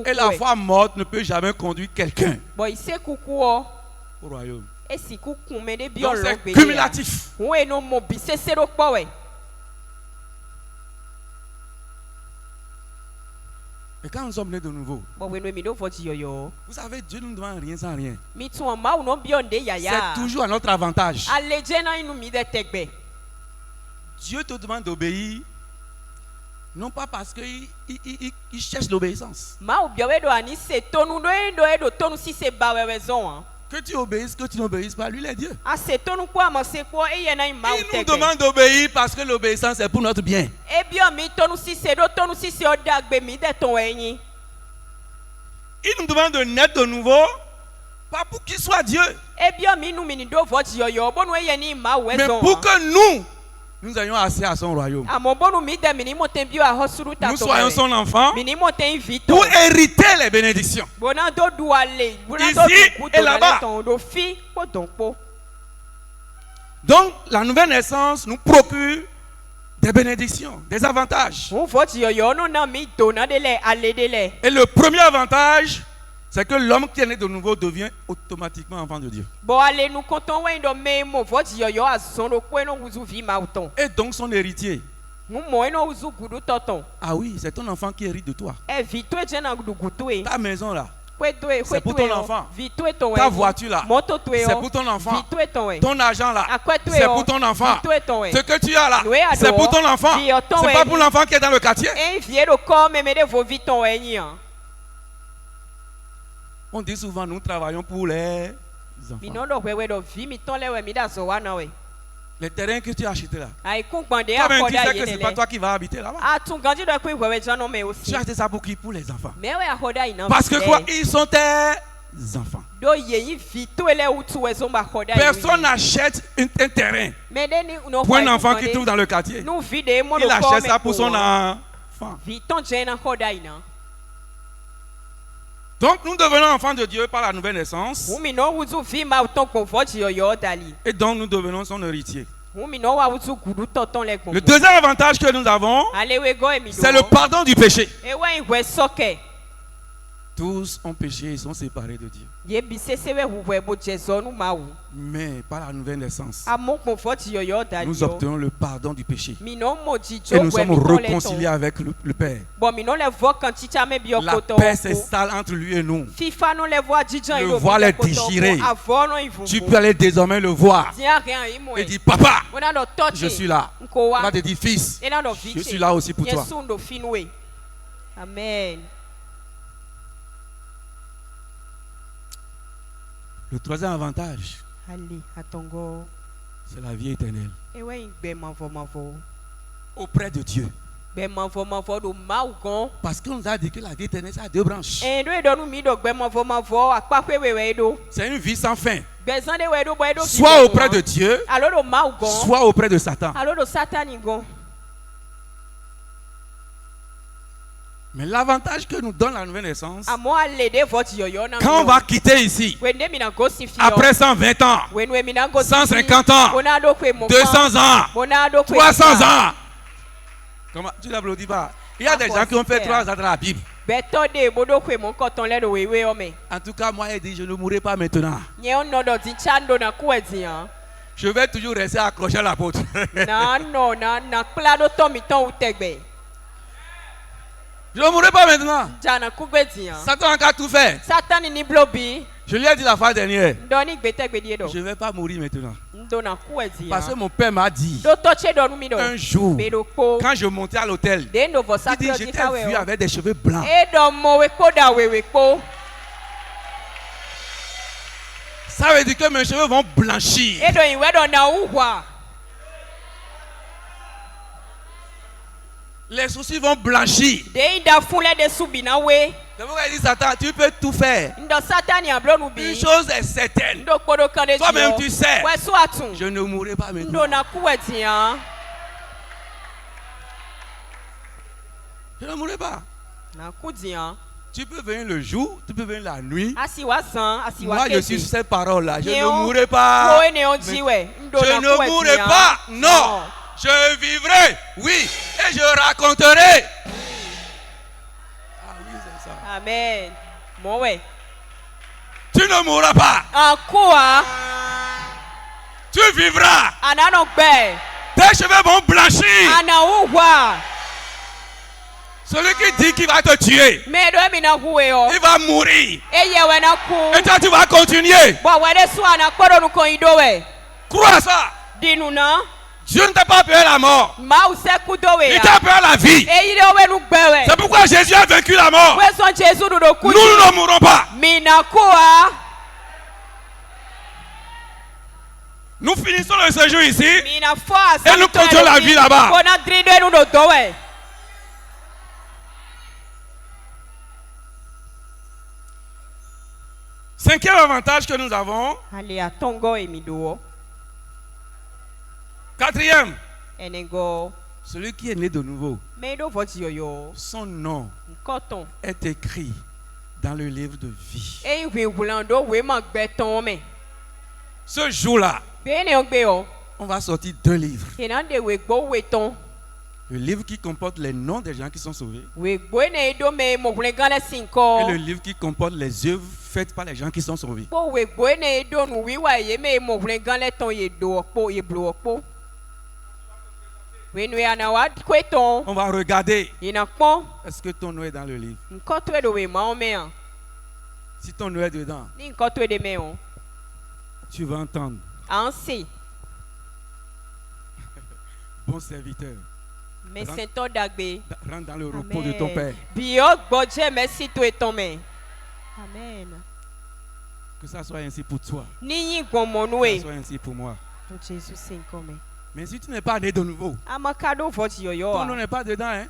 Et la foi morte ne peut jamais conduire quelqu'un au royaume. Donc c'est cumulatif. Et quand nous sommes nés de nouveau, vous savez, Dieu ne nous demande rien sans rien. C'est toujours à notre avantage. Dieu te demande d'obéir, non pas parce qu'il cherche l'obéissance. Que tu obéisses, que tu n'obéisses pas, lui il est Dieu. Il nous demande d'obéir parce que l'obéissance est pour notre bien. Il nous demande de naître de nouveau, pas pour qu'il soit Dieu, mais pour que nous ayons accès à son royaume. Nous soyons son enfant pour hériter les bénédictions. Ici et là-bas. Donc la nouvelle naissance nous procure des bénédictions, des avantages. Et le premier avantage, c'est que l'homme qui est né de nouveau devient automatiquement enfant de Dieu. Et donc son héritier. Ah oui, c'est ton enfant qui hérite de toi. Ta maison là, c'est pour ton enfant. Ta voiture là, c'est pour ton enfant. Ton argent là, c'est pour ton enfant. Ce que tu as là, c'est pour ton enfant. C'est pas pour l'enfant qui est dans le quartier. On dit souvent nous travaillons pour les enfants. Les terrains que tu as achetés là, toi-même tu sais que ce n'est pas toi qui vas habiter là-bas. Tu as acheté ça pour qui? Pour les enfants. Parce que quoi? Ils sont tes enfants. Personne n'achète un terrain pour un enfant qui trouve dans le quartier. Il achète ça pour son enfant. Donc nous devenons enfants de Dieu par la nouvelle naissance. Et donc nous devenons son héritier. Le deuxième avantage que nous avons, c'est le pardon du péché. Tous ont péché et sont séparés de Dieu. Mais par la nouvelle naissance, nous obtenons le pardon du péché. Et nous sommes réconciliés avec le Père. La paix s'installe entre lui et nous. Le voile est déchiré. Tu peux aller désormais le voir et dire: Papa, je suis là. Là, tu dis: Fils, je suis là aussi pour toi. Amen. Le troisième avantage, c'est la vie éternelle auprès de Dieu. Parce qu'on nous a dit que la vie éternelle, ça a deux branches. C'est une vie sans fin. Soit auprès de Dieu, soit auprès de Satan. Mais l'avantage que nous donne la nouvelle naissance, quand on va quitter ici, après 120 ans, 150 ans, 200 ans, 300 ans, comment tu n'applaudis pas? Il y a des gens qui ont fait 3 ans dans la Bible. En tout cas, moi, il dit: je ne mourrai pas maintenant. Je vais toujours rester accroché à l'apôtre. Je ne mourrai pas maintenant. Satan a tout fait. Je lui ai dit la fois dernière: je ne vais pas mourir maintenant. Parce que mon père m'a dit un jour, quand je montais à l'hôtel, il dit: je t'ai vu avec des cheveux blancs. Ça veut dire que mes cheveux vont blanchir. Les sourcils vont blanchir. C'est pourquoi il dit: Satan, tu peux tout faire. Une chose est certaine. Toi-même tu sais. Je ne mourrai pas maintenant. Je ne mourrai pas. Tu peux venir le jour, tu peux venir la nuit. Moi je suis sur cette parole-là. Je ne mourrai pas. Je ne mourrai pas. Non. Je vivrai, oui, et je raconterai. Ah oui, c'est ça. Amen. Tu ne mourras pas. Tu vivras. Tes cheveux vont blanchir. Celui qui dit qu'il va te tuer, il va mourir. Et toi, tu vas continuer. Crois ça. Dieu ne t'a pas payé la mort. Il t'a payé la vie. C'est pourquoi Jésus a vaincu la mort. Nous ne mourrons pas. Nous finissons le séjour ici et nous continuons la vie là-bas. Cinquième avantage que nous avons. Quatrième, celui qui est né de nouveau, son nom est écrit dans le livre de vie. Ce jour-là, on va sortir 2 livres. Le livre qui comporte les noms des gens qui sont sauvés. Et le livre qui comporte les œuvres faites par les gens qui sont sauvés. On va regarder. Est-ce que ton nom est dans le livre? Si ton nom est dedans, tu vas entendre. Bon serviteur. Rentre dans le repos de ton Père. Amen. Que ça soit ainsi pour toi. Que ça soit ainsi pour moi. Mais si tu n'es pas né de nouveau, ton nom n'est pas dedans. Hein?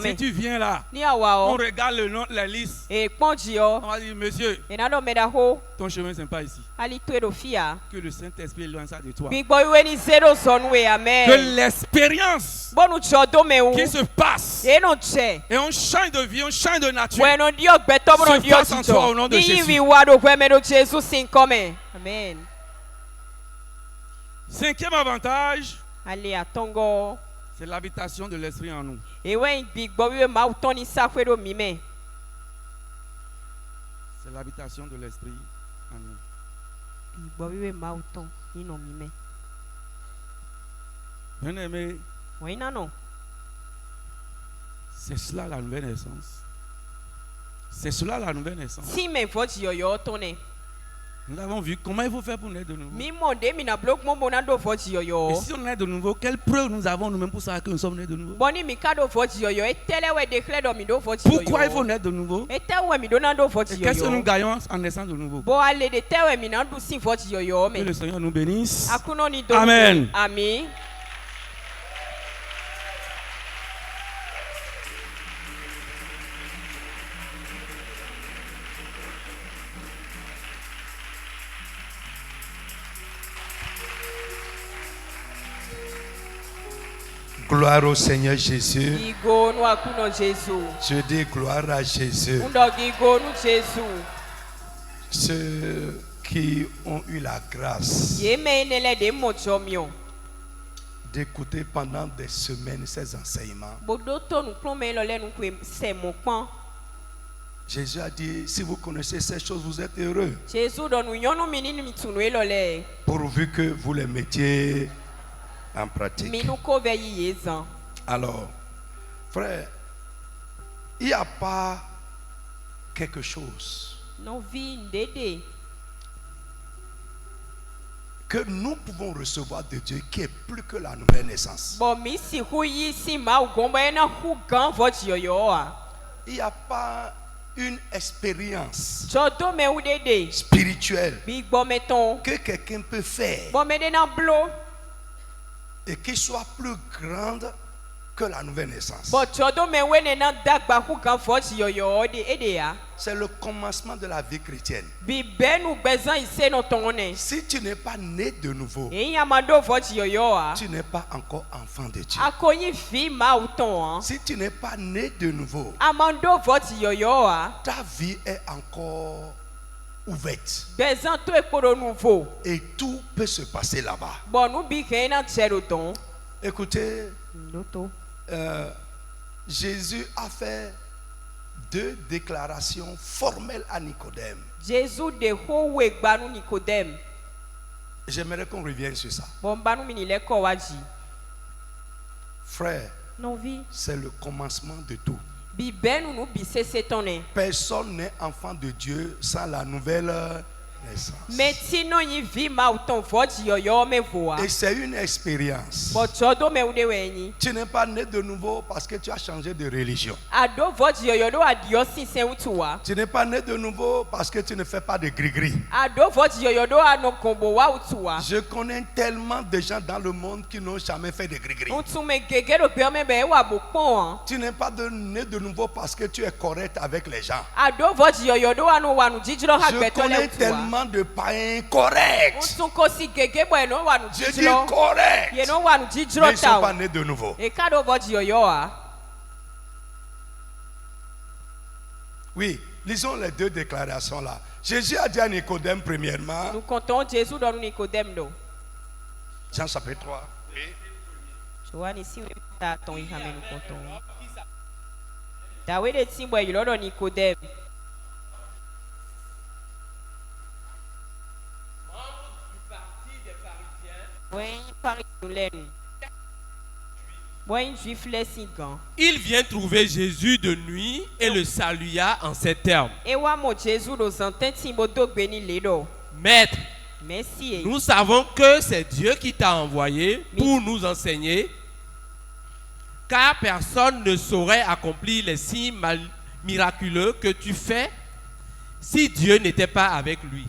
Si tu viens là, on regarde le nom, la liste. On va dire, monsieur, ton chemin n'est pas ici. Que le Saint-Esprit éloigne ça de toi. Que l'expérience qui se passe et on change de vie, on change de nature, se fasse en toi au nom de Jésus. Amen. Cinquième avantage, c'est l'habitation de l'Esprit en nous. C'est l'habitation de l'Esprit en nous. Bien-aimé, c'est cela la nouvelle naissance. C'est cela la nouvelle naissance. Nous avons vu comment il faut faire pour naître de nouveau. Et si on est de nouveau, quelle preuve nous avons nous-mêmes pour savoir que nous sommes nés de nouveau? Pourquoi il faut naître de nouveau? Et qu'est-ce que nous gagnons en naissant de nouveau? Que le Seigneur nous bénisse. Amen. Amen. Gloire au Seigneur Jésus. Je dis gloire à Jésus. Ceux qui ont eu la grâce d'écouter pendant des semaines ces enseignements. Jésus a dit, si vous connaissez ces choses, vous êtes heureux. Pourvu que vous les mettiez en pratique. Alors, frère, il n'y a pas quelque chose que nous pouvons recevoir de Dieu qui est plus que la nouvelle naissance. Il n'y a pas une expérience spirituelle que quelqu'un peut faire et qui soit plus grande que la nouvelle naissance. C'est le commencement de la vie chrétienne. Si tu n'es pas né de nouveau, tu n'es pas encore enfant de Dieu. Si tu n'es pas né de nouveau, ta vie est encore ouverte. Et tout peut se passer là-bas. Écoutez, Jésus a fait 2 déclarations formelles à Nicodème. J'aimerais qu'on revienne sur ça. Frère, c'est le commencement de tout. Personne n'est enfant de Dieu sans la nouvelle naissance. Et c'est une expérience. Tu n'es pas né de nouveau parce que tu as changé de religion. Tu n'es pas né de nouveau parce que tu ne fais pas de gris-gris. Je connais tellement de gens dans le monde qui n'ont jamais fait de gris-gris. Tu n'es pas né de nouveau parce que tu es correct avec les gens. Je connais tellement de païens corrects. Je dis corrects. Mais ils ne sont pas nés de nouveau. Oui, lisons les 2 déclarations là. Jésus a dit à Nicodème premièrement. Nous comptons Jésus dans Nicodème. Jean chapitre 3. Il vient trouver Jésus de nuit et le salua en ces termes. Maître, nous savons que c'est Dieu qui t'a envoyé pour nous enseigner, car personne ne saurait accomplir les signes miraculeux que tu fais si Dieu n'était pas avec lui.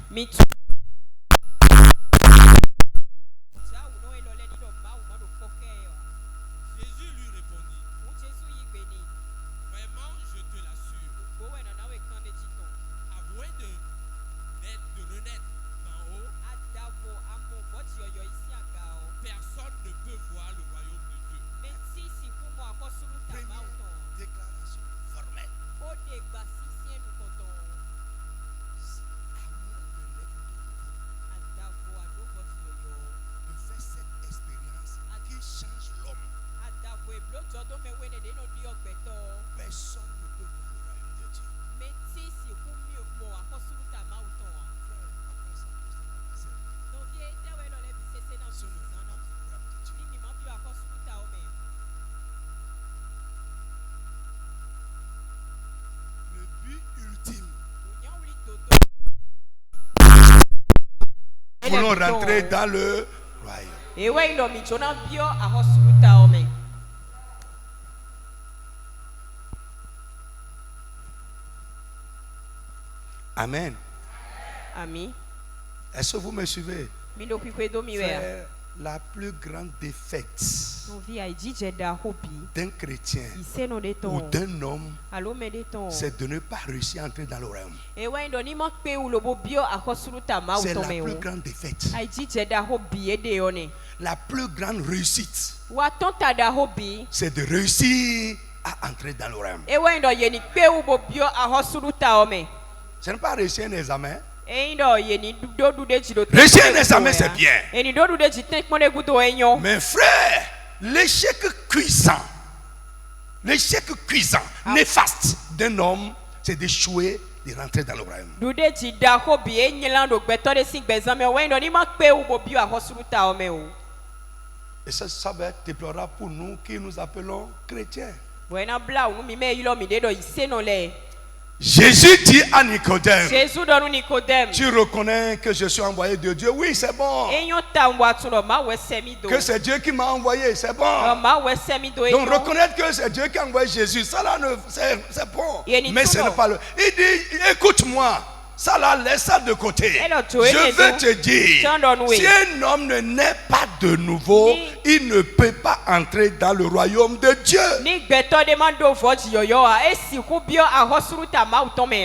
Nous voulons rentrer dans le royaume. Amen. Amen. Est-ce que vous me suivez? C'est la plus grande défaite d'un chrétien ou d'un homme, c'est de ne pas réussir à entrer dans le royaume. C'est la plus grande défaite. La plus grande réussite, c'est de réussir à entrer dans le royaume. Ce n'est pas réussir un examen. Réussir un examen, c'est bien. Mais frère, l'échec cuisant, néfaste d'un homme, c'est d'échouer, de rentrer dans le royaume. Et ça va être déplorable pour nous qui nous appelons chrétiens. Jésus dit à Nicodème, tu reconnais que je suis envoyé de Dieu? Oui, c'est bon. Que c'est Dieu qui m'a envoyé, c'est bon. Donc reconnaître que c'est Dieu qui a envoyé Jésus, ça là, c'est bon. Mais ce n'est pas le... Il dit, écoute-moi, ça là, laisse ça de côté. Je veux te dire, si un homme ne naît pas de nouveau, il ne peut pas entrer dans le royaume de Dieu.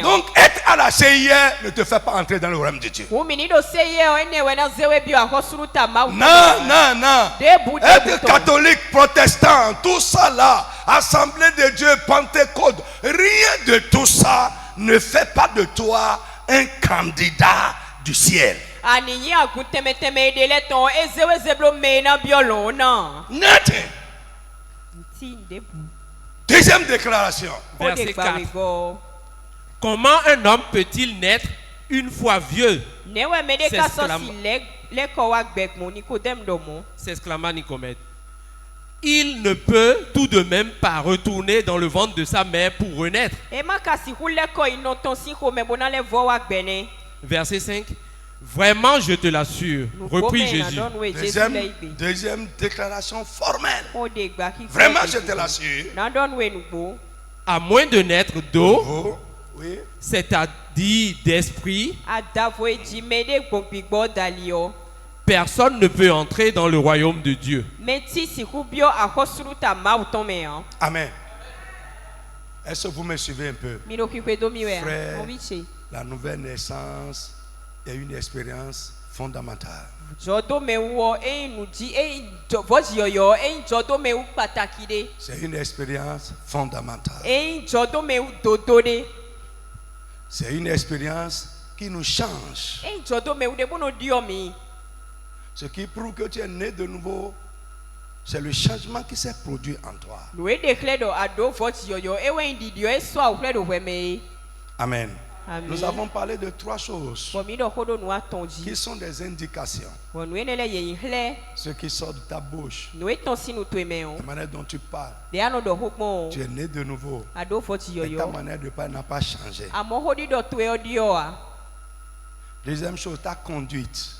Donc être à la CIA ne te fait pas entrer dans le royaume de Dieu. Non. Être catholique, protestant, tout ça là, Assemblée de Dieu, Pentecôte, rien de tout ça ne fait pas de toi un candidat du ciel. Nothing. Deuxième déclaration. Verset 4. Comment un homme peut-il naître une fois vieux? S'exclama Nicodème. Il ne peut tout de même pas retourner dans le ventre de sa mère pour renaître. Verset 5. Vraiment, je te l'assure, reprit Jésus. Deuxième déclaration formelle. Vraiment, je te l'assure. À moins de naître d'eau, c'est-à-dire d'esprit, personne ne peut entrer dans le royaume de Dieu. Amen. Est-ce que vous me suivez un peu? Frère, la nouvelle naissance est une expérience fondamentale. C'est une expérience fondamentale. C'est une expérience qui nous change. Ce qui prouve que tu es né de nouveau, C'est le changement qui s'est produit en toi. Amen. Amen. Nous avons parlé de 3 choses qui sont des indications. Ce qui sort de ta bouche, la manière dont tu parles, tu es né de nouveau, et ta manière de parler n'a pas changé. Deuxième chose, ta conduite.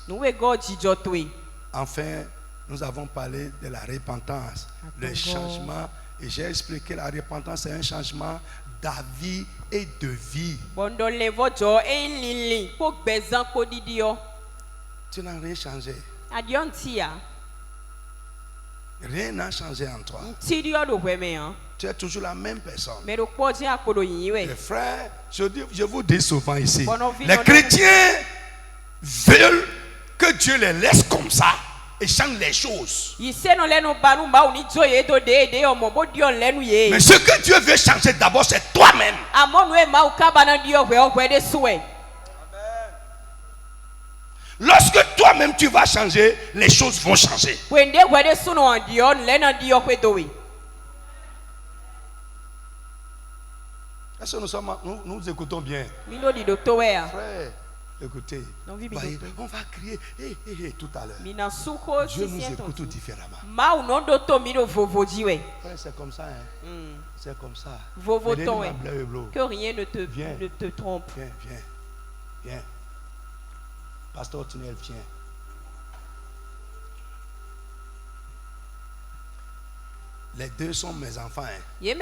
Enfin, nous avons parlé de la repentance, le changement. Et j'ai expliqué la repentance, c'est un changement d'avis et de vie. Tu n'as rien changé. Rien n'a changé en toi. Tu es toujours la même personne. Les frères, je vous dis souvent ici, les chrétiens veulent que Dieu les laisse comme ça et change les choses. Mais ce que Dieu veut changer d'abord, c'est toi-même. Lorsque toi-même tu vas changer, les choses vont changer. Est-ce que nous écoutons bien? Frère, écoutez, voyez, on va crier tout à l'heure. Dieu nous écoute différemment. Frère, c'est comme ça. Hein? C'est comme ça. Que rien ne te trompe. Viens. Pasteur Tunnel, viens. Les deux sont mes enfants. Hein? Oui,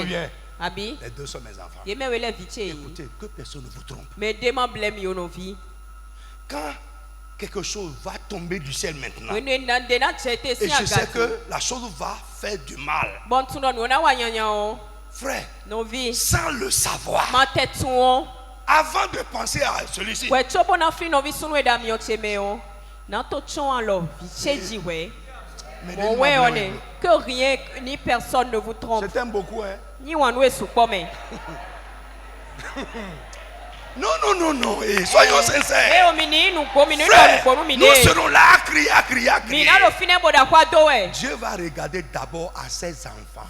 bien. Abi. Les deux sont mes enfants. Écoutez, que personne ne vous trompe. Quand quelque chose va tomber du ciel maintenant, et je sais que la chose va faire du mal, frère, sans le savoir, avant de penser à celui-ci, que rien ni personne ne vous trompe. Je t'aime beaucoup, hein? Non. Et soyons sincères. Frère, nous serons là à crier. Dieu va regarder d'abord à ses enfants.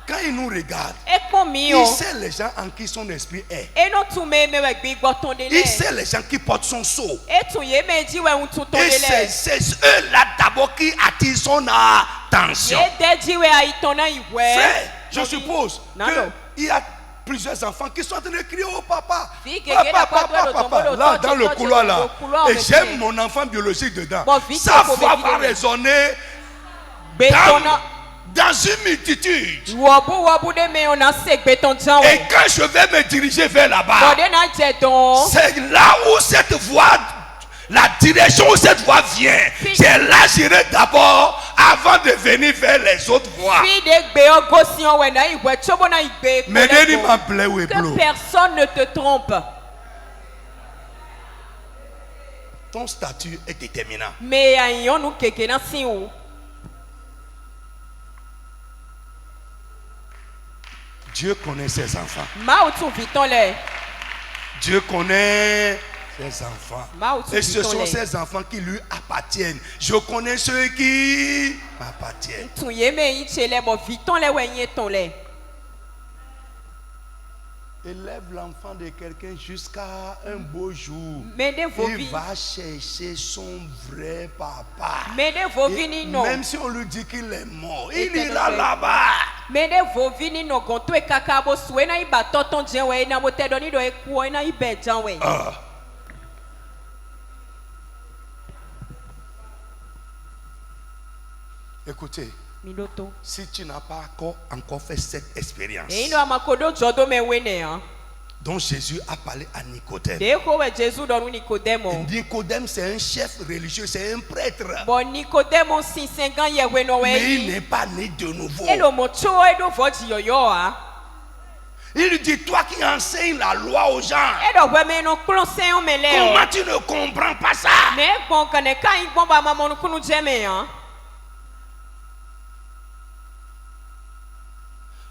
Quand il nous regarde, il sait les gens en qui son esprit est. Il sait les gens qui portent son sceau. Et c'est eux-là d'abord qui attirent son attention. Frère, je suppose qu'il y a plusieurs enfants qui sont en train de crier au papa. Papa, là dans le couloir là. Et j'aime mon enfant biologique dedans. Sa voix va résonner dans une multitude. Et quand je vais me diriger vers là-bas, c'est là où cette voix, la direction où cette voix vient, c'est là que j'irai d'abord avant de venir vers les autres voix. Mais que personne ne te trompe. Ton statut est déterminant. Dieu connaît ses enfants. Dieu connaît ses enfants. Et ce sont ses enfants qui lui appartiennent. Je connais ceux qui m'appartiennent. Élève l'enfant de quelqu'un jusqu'à un beau jour. Il va chercher son vrai papa. Même si on lui dit qu'il est mort, il ira là-bas. Écoutez, si tu n'as pas encore fait cette expérience dont Jésus a parlé à Nicodème. Nicodème, c'est un chef religieux, c'est un prêtre. Mais il n'est pas né de nouveau. Il lui dit, toi qui enseignes la loi aux gens, comment tu ne comprends pas ça?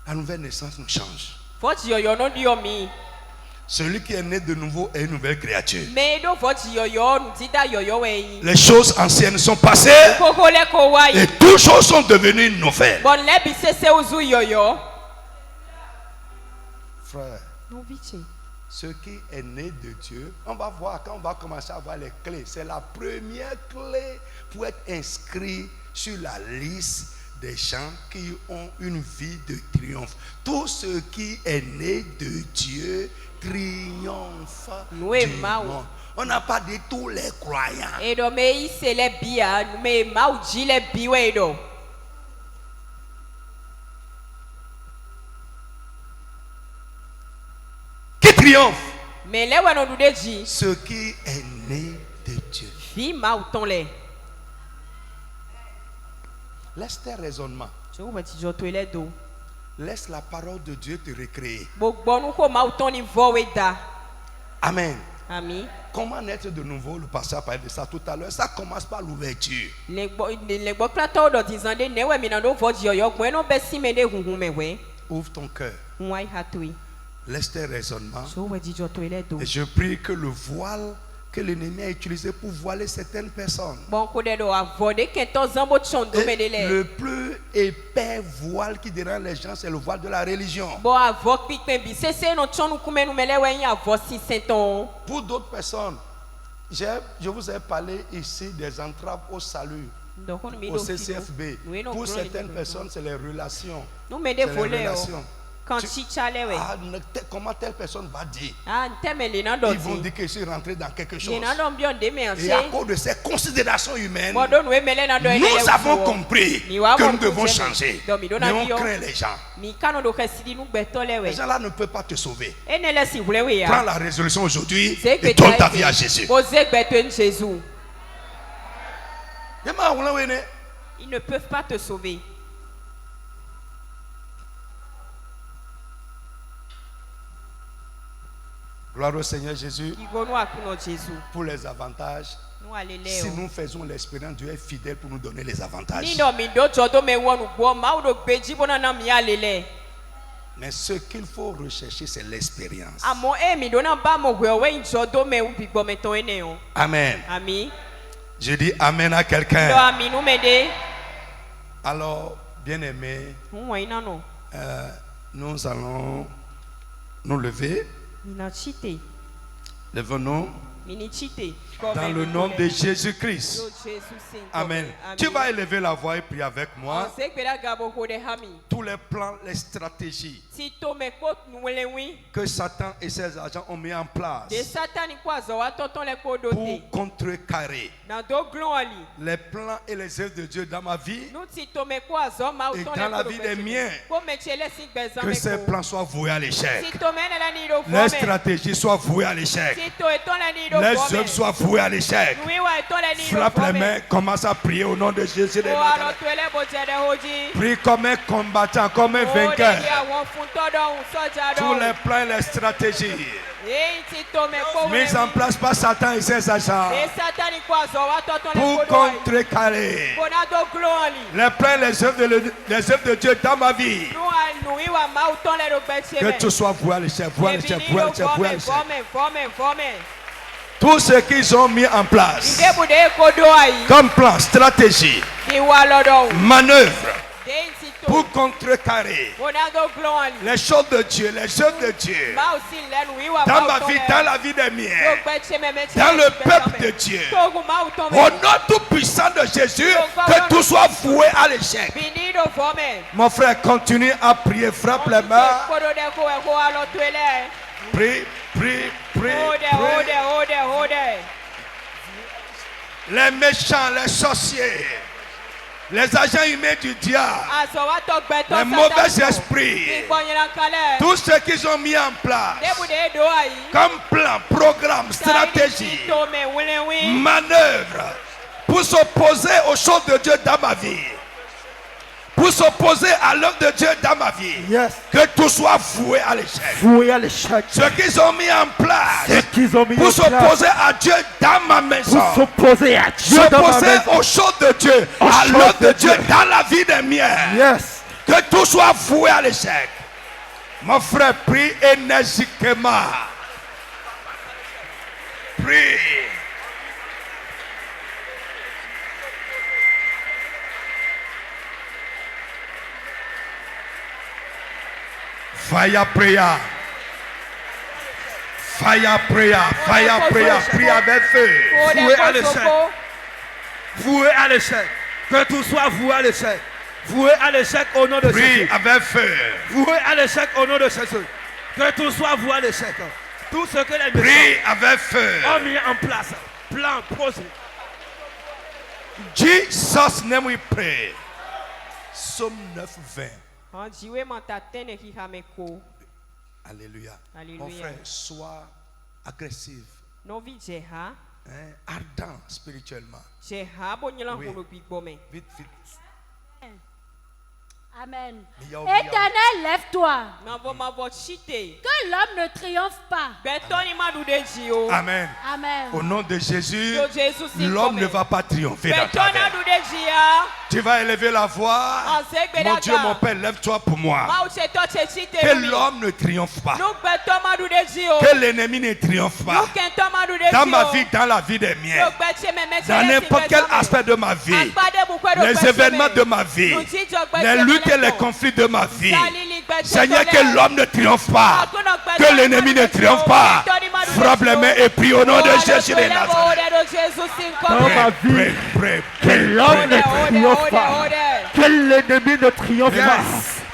La nouvelle naissance nous change. Celui qui est né de nouveau est une nouvelle créature. Les choses anciennes sont passées et toutes choses sont devenues nouvelles. Frère, ce qui est né de Dieu, on va voir quand on va commencer à voir les clés. C'est la première clé pour être inscrit sur la liste des gens qui ont une vie de triomphe. Tout ce qui est né de Dieu triomphe du monde. On n'a pas dit tous les croyants. Qui triomphe? Ce qui est né de Dieu. Laisse tes raisonnements. Laisse la parole de Dieu te recréer. Amen. Comment naître de nouveau? Le pasteur a parlé de ça tout à l'heure. Ça commence par l'ouverture. Ouvre ton cœur. Laisse tes raisonnements. Et je prie que le voile que l'ennemi a utilisé pour voiler certaines personnes, et le plus épais voile qui dérange les gens, c'est le voile de la religion. Pour d'autres personnes, je vous ai parlé ici des entraves au salut, au CCFB. Pour certaines personnes, c'est les relations. Comment telle personne va dire? Ils vont dire que je suis rentré dans quelque chose. Et à cause de ces considérations humaines, nous avons compris que nous devons changer. Mais on craint les gens. Les gens là ne peuvent pas te sauver. Prends la résolution aujourd'hui et donne ta vie à Jésus. Ils ne peuvent pas te sauver. Gloire au Seigneur Jésus pour les avantages. Si nous faisons l'expérience, Dieu est fidèle pour nous donner les avantages. Mais ce qu'il faut rechercher, c'est l'expérience. Amen. Je dis Amen à quelqu'un. Alors, bien-aimés, nous allons nous lever. Lève-nous dans le nom de Jésus-Christ. Amen. Tu vas élever la voix et prier avec moi. Tous les plans, les stratégies que Satan et ses agents ont mis en place pour contrecarrer les plans et les œuvres de Dieu dans ma vie et dans la vie des miens, que ces plans soient voués à l'échec. Les stratégies soient vouées à l'échec. Les œuvres soient vouées à l'échec. Frappe les mains, commence à prier au nom de Jésus. Prie comme un combattant, comme un vainqueur. Tous les plans et les stratégies mises en place par Satan et ses agents pour contrecarrer les plans et les œuvres de Dieu dans ma vie. Que tout soit voué à l'échec, voué à l'échec, voué à l'échec, voué à l'échec. Tout ce qu'ils ont mis en place comme plan, stratégie, manœuvre pour contrecarrer les choses de Dieu, les œuvres de Dieu dans ma vie, dans la vie des miens, dans le peuple de Dieu. Au nom tout puissant de Jésus, que tout soit voué à l'échec. Mon frère, continue à prier, frappe les mains. Prie, prie, prie, prie. Les méchants, les sorciers, les agents humains du diable, les mauvais esprits, tout ce qu'ils ont mis en place comme plan, programme, stratégie, manœuvre pour s'opposer aux choses de Dieu dans ma vie, pour s'opposer à l'œuvre de Dieu dans ma vie. Yes. Que tout soit voué à l'échec. Voué à l'échec. Ce qu'ils ont mis en place pour s'opposer à Dieu dans ma maison. Pour s'opposer à Dieu dans ma maison. Aux choses de Dieu, à l'œuvre de Dieu dans la vie des miens. Yes. Que tout soit voué à l'échec. Mon frère, prie énergiquement. Prie. Fire prayer. Fire prayer. Fire prayer. Prie avec feu. Voué à l'échec. Voué à l'échec. Que tout soit voué à l'échec. Voué à l'échec au nom de Jésus. Prie avec feu. Voué à l'échec au nom de Jésus. Que tout soit voué à l'échec. Tout ce que les Prie avec feu. ont mis en place. Plan, projet. Jesus name we pray. Psaume 9, 20. Alléluia. Mon frère, sois agressif. Ardent spirituellement. Oui. Vite, vite. Amen. Éternel, lève-toi. Que l'homme ne triomphe pas. Amen. Amen. Au nom de Jésus, l'homme ne va pas triompher dans ta vie. Tu vas élever la voix. Mon Dieu, mon Père, lève-toi pour moi. Que l'homme ne triomphe pas. Que l'ennemi ne triomphe pas. Dans ma vie, dans la vie des miens. Dans n'importe quel aspect de ma vie. Les événements de ma vie. Les luttes et les conflits de ma vie. Seigneur, que l'homme ne triomphe pas. Que l'ennemi ne triomphe pas. Frappe les mains et prie au nom de Jésus de Nazareth. Dans ma vie, que l'homme ne triomphe pas. Que l'ennemi ne triomphe pas.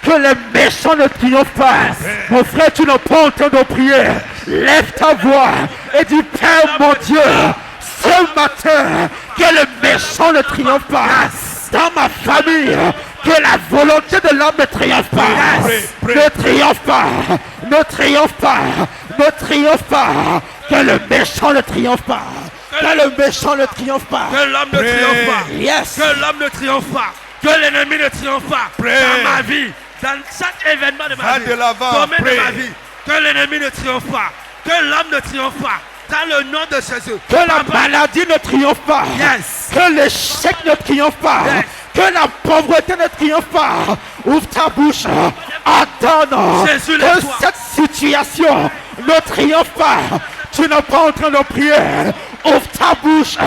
Que les méchants ne triomphent pas. Mon frère, tu n'es pas en train de prier. Lève ta voix et dis, Père mon Dieu, ce matin, que les méchants ne triomphent pas. Dans ma famille, que la volonté de l'homme ne triomphe pas. Ne triomphe pas. Ne triomphe pas. Ne triomphe pas. Que le méchant ne triomphe pas. Que le méchant ne triomphe pas. Que l'homme ne triomphe pas. Yes. Que l'homme ne triomphe pas. Que l'ennemi ne triomphe pas. Dans ma vie, dans chaque événement de ma vie, domaine de ma vie, que l'ennemi ne triomphe pas. Que l'homme ne triomphe pas. Dans le nom de Jésus. Que la maladie ne triomphe pas. Yes. Que l'échec ne triomphe pas. Yes. Que la pauvreté ne triomphe pas. Ouvre ta bouche. Attends. Jésus, que cette situation ne triomphe pas. Tu n'es pas en train de prier. Ouvre ta bouche.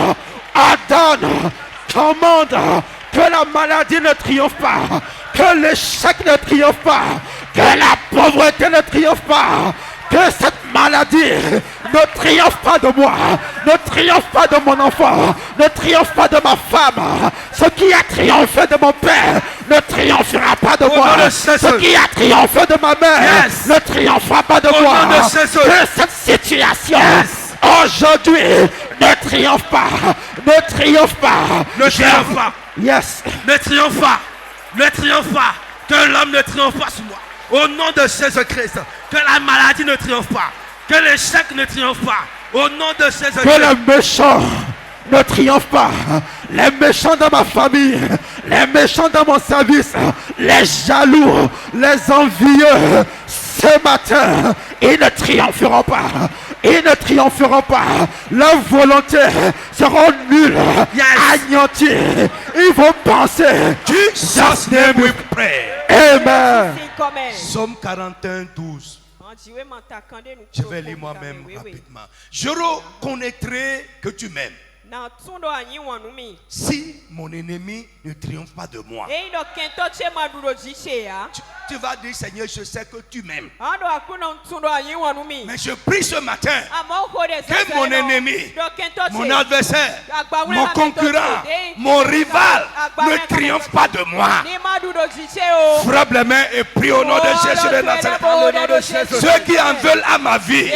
Attends. Commande. Que la maladie ne triomphe pas. Que l'échec ne triomphe pas. Que la pauvreté ne triomphe pas. Que cette maladie ne triomphe pas de moi, ne triomphe pas de mon enfant, ne triomphe pas de ma femme. Ce qui a triomphé de mon père ne triomphera pas de moi. Ce qui a triomphé de ma mère ne triomphera pas de moi. Que cette situation aujourd'hui ne triomphe pas, ne triomphe pas. Ne triomphe pas. Yes. Ne triomphe pas. Ne triomphe pas. Que l'homme ne triomphe pas sur moi. Au nom de Jésus-Christ, que la maladie ne triomphe pas, que l'échec ne triomphe pas. Au nom de Jésus-Christ. Que les méchants ne triomphent pas. Les méchants dans ma famille, les méchants dans mon service, les jaloux, les envieux, ce matin, ils ne triompheront pas. Ils ne triompheront pas. Leurs volontés seront nulles, anéanties. Ils vont penser. Jesus name we pray. Amen. Psaume 41, 12. Je vais lire moi-même rapidement. Je reconnaîtrai que tu m'aimes. Si mon ennemi ne triomphe pas de moi, tu vas dire, Seigneur, je sais que tu m'aimes. Mais je prie ce matin que mon ennemi, mon adversaire, mon concurrent, mon rival ne triomphe pas de moi. Frappe les mains et prie au nom de Jésus de Nazareth. Ceux qui en veulent à ma vie,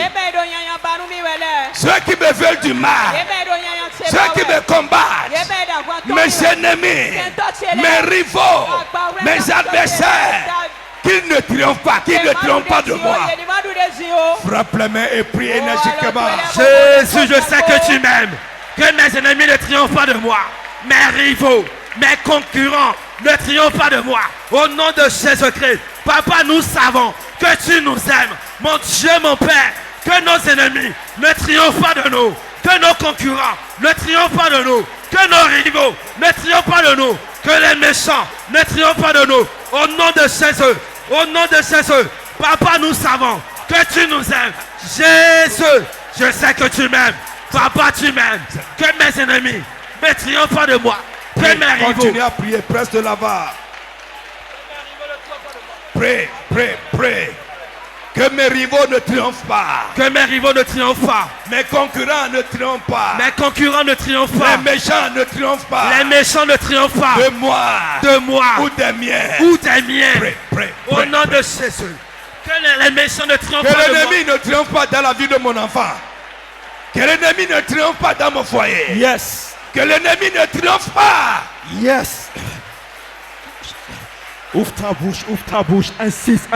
ceux qui me veulent du mal, ceux qui me combattent, mes ennemis, mes rivaux, mes adversaires, qu'ils ne triomphent pas, qu'ils ne triomphent pas de moi. Frappe les mains et prie énergiquement. Jésus, je sais que tu m'aimes. Que mes ennemis ne triomphent pas de moi. Mes rivaux, mes concurrents ne triomphent pas de moi. Au nom de Jésus-Christ, Papa, nous savons que tu nous aimes. Mon Dieu, mon Père, que nos ennemis ne triomphent pas de nous. Que nos concurrents ne triomphent pas de nous. Que nos rivaux ne triomphent pas de nous. Que les méchants ne triomphent pas de nous. Au nom de Jésus. Au nom de Jésus. Papa, nous savons que tu nous aimes. Jésus, je sais que tu m'aimes. Papa, tu m'aimes. Que mes ennemis ne triomphent pas de moi. Que mes rivaux. Continue à prier, presse de là-bas. Prie, prie, prie. Que mes rivaux ne triomphent pas. Que mes rivaux ne triomphent pas. Mes concurrents ne triomphent pas. Mes concurrents ne triomphent pas. Les méchants ne triomphent pas. Les méchants ne triomphent pas. De moi. De moi. Ou des miens. Ou des miens. Prie, prie, Au prie, nom prie. de Jésus. Que les méchants ne triomphent Que pas de moi. l'ennemi ne triomphe pas dans la vie de mon enfant. Que l'ennemi ne triomphe pas dans mon foyer. Yes. Que l'ennemi ne triomphe pas. Yes. Ouvre ta bouche. Insiste.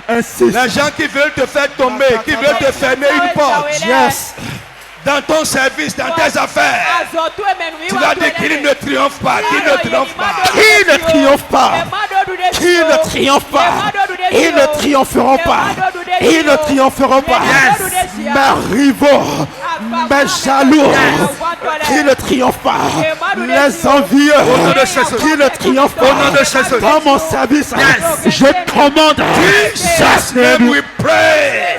Les gens qui veulent te faire tomber, qui veulent te fermer une porte. Yes. Dans ton service, dans tes affaires. Tu vas dire qu'il ne triomphe pas. Qui ne triomphe pas. Qui ne triomphe pas. Qui ne triomphe pas. Ils ne triompheront pas. Ils ne triompheront pas. Mes rivaux, mes jaloux, qui ne triomphent pas. Les envieux, qui ne triomphent pas. Dans mon service, je commande. Jesus name we pray.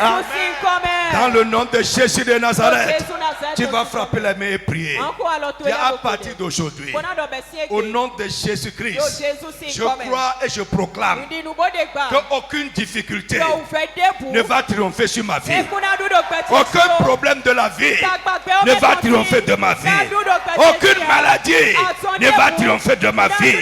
Dans le nom de Jésus de Nazareth, tu vas frapper les mains et prier. Et à partir d'aujourd'hui, au nom de Jésus-Christ, je crois et je proclame qu'aucune difficulté ne va triompher sur ma vie. Aucun problème de la vie ne va triompher de ma vie. Aucune maladie ne va triompher de ma vie.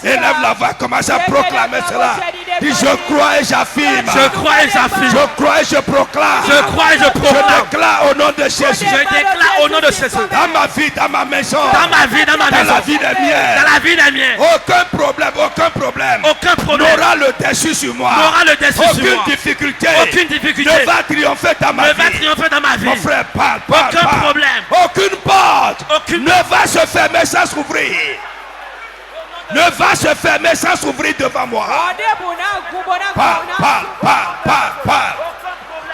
Élève la voix, commence à proclamer cela. Dis, je crois et j'affirme. Je crois et j'affirme. Je crois et je proclame. Je crois et je proclame. Je déclare au nom de Jésus. Je déclare au nom de Jésus. Dans ma vie, dans ma maison. Dans ma vie, dans ma maison. Dans la vie des miens. Dans la vie des miens. Aucun problème. Aucun problème. N'aura le dessus sur moi. N'aura le dessus sur moi. Aucune difficulté. Ne va triompher dans ma vie. Ne va triompher dans ma vie. Mon frère, parle. Aucun problème. Aucune porte ne va se fermer sans s'ouvrir. Ne va se fermer sans s'ouvrir devant moi. Parle.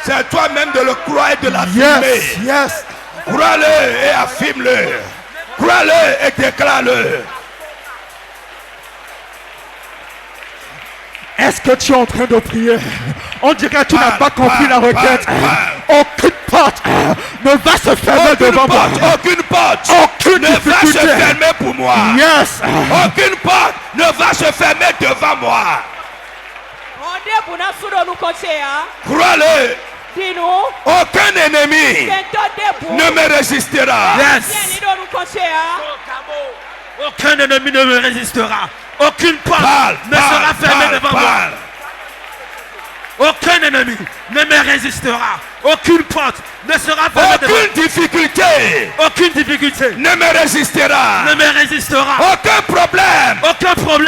C'est toi-même de le croire et de l'affirmer. Yes. Crois-le et affirme-le. Crois-le et déclare-le. Est-ce que tu es en train de prier? On dirait que tu n'as pas compris la requête. Aucune porte ne va se fermer devant moi. Aucune porte ne va se fermer pour moi. Yes. Aucune porte ne va se fermer devant moi. Crois-le. Aucun ennemi ne me résistera. Yes. Aucun ennemi ne me résistera. Aucune porte ne sera fermée devant moi. Aucun ennemi ne me résistera. Aucune porte ne sera fermée devant moi. Aucune difficulté ne me résistera. Aucun problème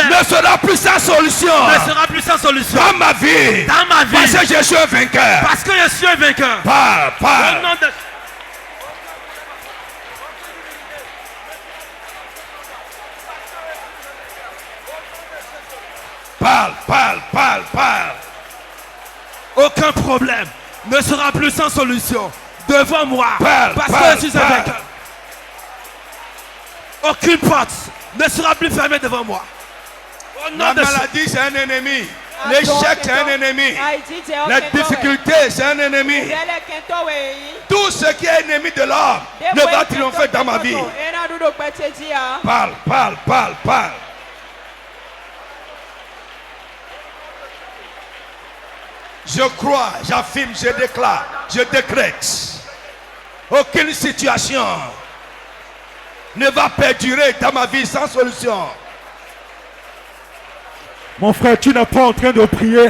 ne sera plus sans solution. Dans ma vie. Parce que je suis un vainqueur. Parle. Parle. Aucun problème ne sera plus sans solution devant moi. Parce que je suis un vainqueur. Aucune porte ne sera plus fermée devant moi. La maladie, c'est un ennemi. L'échec, c'est un ennemi. La difficulté, c'est un ennemi. Tout ce qui est ennemi de l'homme ne va triompher dans ma vie. Parle. Je crois, j'affirme, je déclare, je décrète. Aucune situation ne va perdurer dans ma vie sans solution. Mon frère, tu n'es pas en train de prier.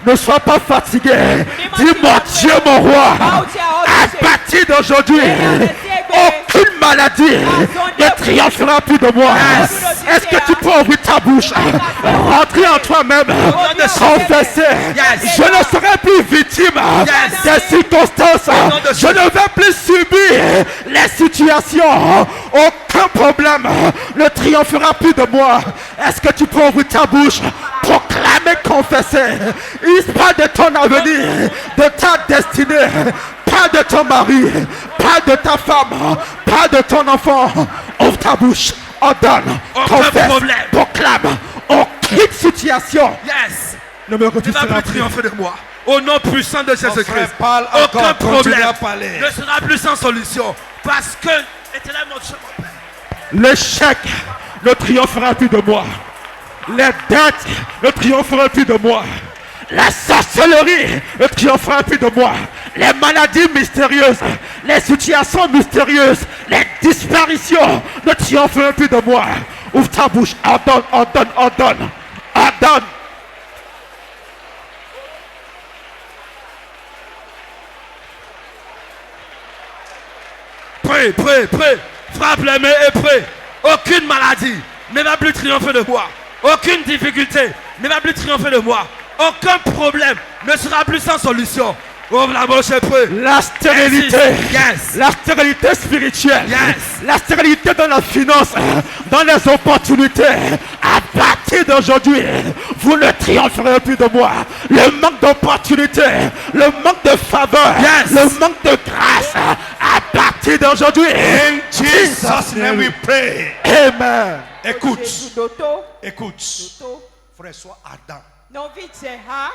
Ne sois pas fatigué. Dis, mon Dieu, mon roi, à partir d'aujourd'hui, aucune maladie ne triomphera plus de moi. Est-ce que tu peux ouvrir ta bouche, rentrer en toi-même, confesser? Je ne serai plus victime des circonstances. Je ne vais plus subir les situations. Aucun problème ne triomphera plus de moi. Est-ce que tu peux ouvrir ta bouche, proclamer, confesser? Il parle de ton avenir, de ta destinée, pas de ton mari, pas de ta femme, pas de ton enfant. Ouvre ta bouche, ordonne, confesse, proclame. Aucune situation yes. ne me refusera plus triompher de moi. Au nom puissant de Jésus-Christ. Aucun problème ne sera plus sans solution. Parce que, éternel mon Dieu, mon Père. L'échec ne triomphera plus de moi. Les dettes ne triompheront plus de moi. La sorcellerie ne triomphera plus de moi. Les maladies mystérieuses, les situations mystérieuses, les disparitions ne triompheront plus de moi. Ouvre ta bouche, ordonne, ordonne, ordonne, ordonne. Prie, prie, prie. Frappe les mains et prie. Aucune maladie ne va plus triompher de moi. Aucune difficulté ne va plus triompher de moi. Aucun problème ne sera plus sans solution. Ouvre la bouche et prie. La stérilité, yes. La stérilité spirituelle, yes. La stérilité dans la finance, dans les opportunités. À partir d'aujourd'hui, vous ne triompherez plus de moi. Le manque d'opportunités, le manque de faveur, yes. Le manque de grâce. À partir d'aujourd'hui, in Jesus' name we pray. Amen. Écoute, écoute, frère, sois ardent. Non, vite, c'est ha.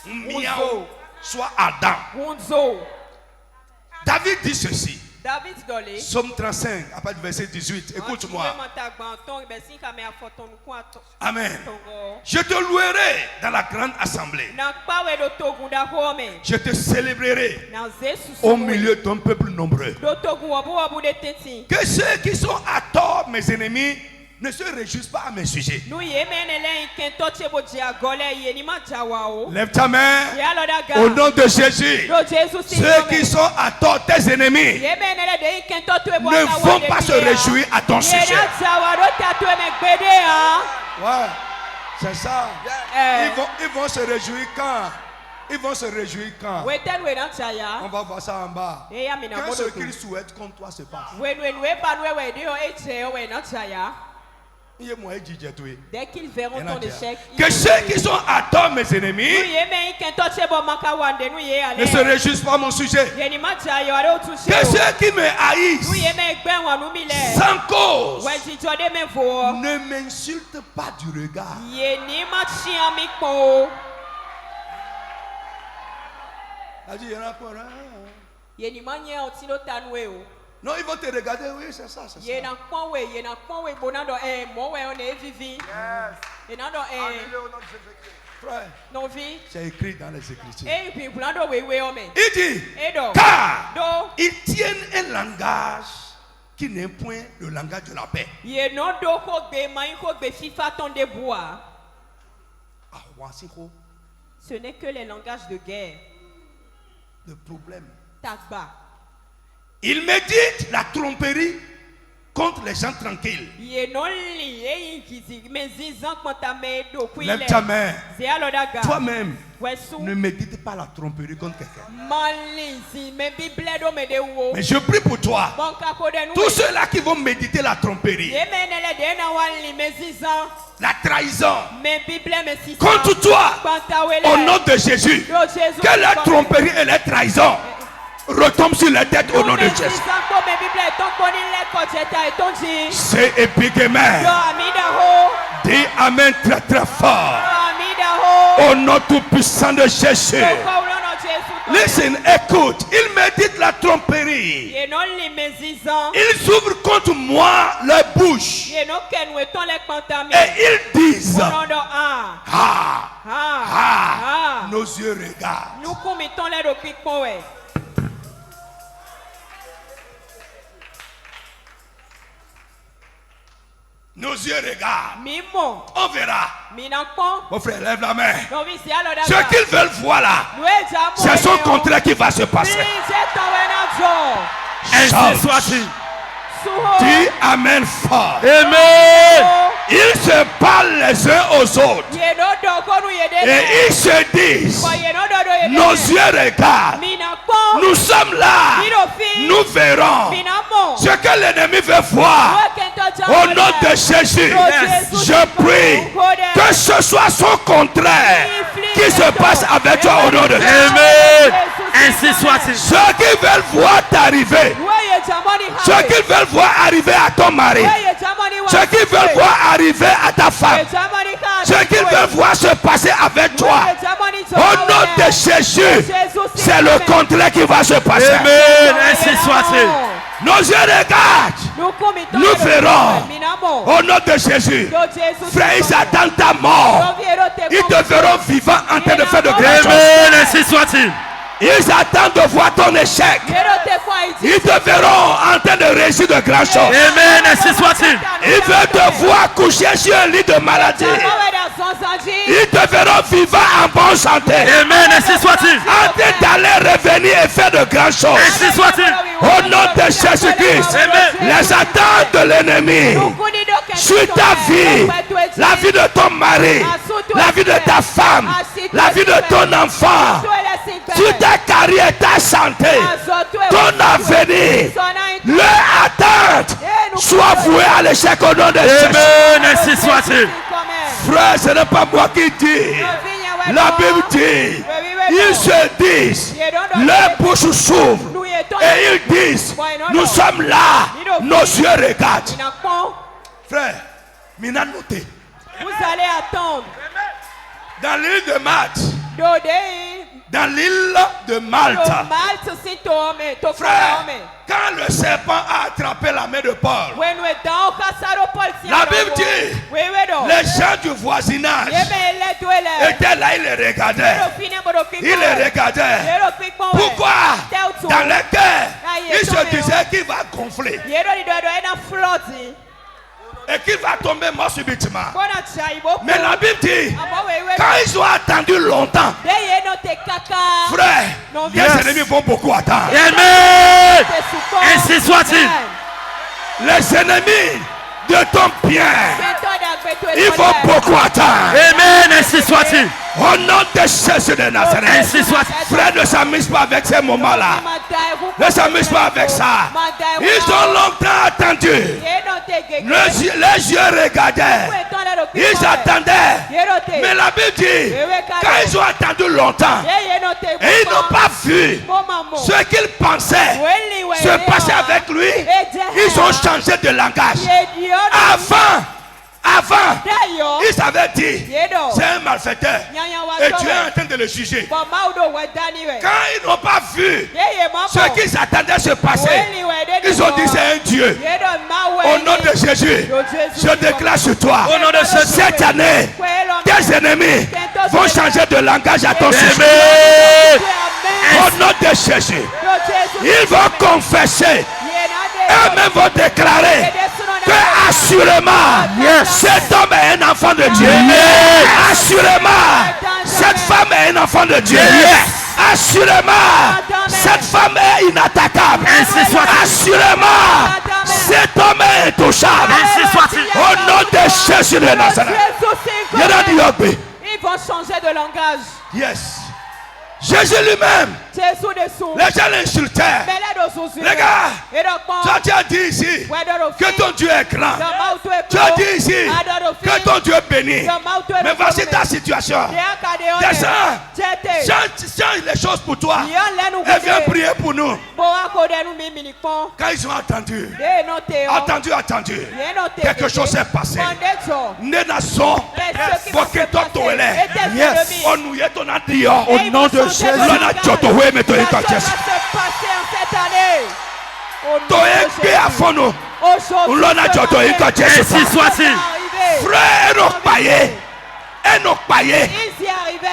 Miaou, sois ardent. David dit ceci. Psaume 35, à partir du verset 18. Écoute-moi. Amen. Je te louerai dans la grande assemblée. Je te célébrerai au milieu d'un peuple nombreux. Que ceux qui sont à tort, mes ennemis, ne se réjouissent pas à mes sujets. Lève ta main au nom de Jésus. Ceux qui sont à tort, tes ennemis, ne vont pas se réjouir à ton sujet. Ouais, c'est ça. Ils vont se réjouir quand? Ils vont se réjouir quand? On va voir ça en bas. Quand ce qu'ils souhaitent contre toi se passe. Dès qu'ils verront ton échec, que ceux qui sont à tort, mes ennemis, ne se réjouissent pas à mon sujet. Que ceux qui me haïssent sans cause ne m'insultent pas du regard. Non, ils vont te regarder, oui, c'est ça, c'est ça. Yes. Frère, c'est écrit dans les Écritures. Il dit, car ils tiennent un langage qui n'est point le langage de la paix. Ce n'est que les langages de guerre. Le problème. Il médite la tromperie contre les gens tranquilles. Lève ta main. Toi-même, ne médite pas la tromperie contre quelqu'un. Mais je prie pour toi. Tous ceux-là qui vont méditer la tromperie, la trahison contre toi, au nom de Jésus, que la tromperie et la trahison retombe sur la tête au nom de Jésus. C'est épique, amen. Dis amen très très fort. Au nom tout puissant de Jésus. Listen, écoute. Ils méditent la tromperie. Ils ouvrent contre moi leur bouche. Et ils disent, nos yeux regardent. Nos yeux regardent. On verra. Mon frère, lève la main. Ce qu'ils veulent voir là, c'est son contraire qui va se passer. Ainsi soit-il. Dis amen fort. Amen. Ils se parlent les uns aux autres. Et ils se disent, nos yeux regardent. Nous sommes là. Nous verrons ce que l'ennemi veut voir. Au nom de Jésus, je prie que ce soit son contraire qui se passe avec toi au nom de Jésus. Amen. Ainsi soit-il. Ceux qui veulent voir t'arriver, ceux qui veulent voir arriver à ton mari, ceux qui veulent voir arriver à ta femme, ceux qui veulent voir se passer avec toi, de Jésus, c'est le contraire qui va se passer. Amen. Ainsi soit-il. Nos yeux regardent. Nous verrons au nom de Jésus. Frère, ils attendent ta mort. Ils te verront vivant en train de faire de grandes choses. Amen. Ainsi soit-il. Ils attendent de voir ton échec. Ils te verront en train de réussir de grandes choses. Amen. Ainsi soit-il. Ils veulent te voir coucher sur un lit de maladie. Ils te verront vivant en bonne santé. Amen. Ainsi soit-il. En train d'aller revenir et faire de grandes choses. Ainsi soit-il. Au nom de Jésus-Christ, les attentes de l'ennemi sur ta vie, la vie de ton mari, la vie de ta femme, la vie de ton enfant, sur ta carrière, ta santé, ton avenir, leur attente soit vouée à l'échec au nom de Jésus. Amen. Ainsi soit-il. Frère, ce n'est pas moi qui dis. La Bible dit, ils se disent, leur bouche s'ouvre et ils disent, nous sommes là, nos yeux regardent. Frère, Mina noté. Vous allez attendre. Dans l'île de Malte. Dans l'île de Malte. Frère, quand le serpent a attrapé la main de Paul, la Bible dit, les gens du voisinage étaient là, ils les regardaient. Ils les regardaient. Pourquoi? Dans les cœurs, ils se disaient qu'il va gonfler. Et qu'il va tomber mort subitement. Mais la Bible dit, quand ils ont attendu longtemps, frère, les ennemis vont beaucoup attendre. Amen. Ainsi soit-il. Les ennemis de ton bien, ils vont beaucoup attendre. Amen. Ainsi soit-il. Au nom de Jésus de Nazareth. Ainsi soit-il. Frère, ne s'amuse pas avec ces moments-là. Ne s'amuse pas avec ça. Ils ont longtemps attendu. Les yeux regardaient. Ils attendaient. Mais la Bible dit, quand ils ont attendu longtemps, et ils n'ont pas vu ce qu'ils pensaient se passer avec lui, ils ont changé de langage. Avant, ils avaient dit, c'est un malfaiteur et tu es en train de le juger. Quand ils n'ont pas vu ce qu'ils s'attendaient se passer, ils ont dit c'est un Dieu. Au nom de Jésus, je déclare sur toi, cette année, tes ennemis vont changer de langage à ton sujet. Au nom de Jésus, ils vont confesser, eux-mêmes vont déclarer que assurément cet homme est un enfant de Dieu. Assurément cette femme est un enfant de Dieu. Assurément cette femme est inattaquable. Assurément cet homme est intouchable. Au nom de Jésus de Nazareth. Ils vont changer de langage. Yes. Jésus lui-même, les gens l'insultaient. Les gars, tu as dit ici que ton Dieu est grand. Tu as dit ici que ton Dieu est béni. Mais voici ta situation. Descends, change les choses pour toi et viens prier pour nous. Quand ils ont attendu, quelque chose s'est passé. Au nom de Jésus. Ainsi soit-il. Frère,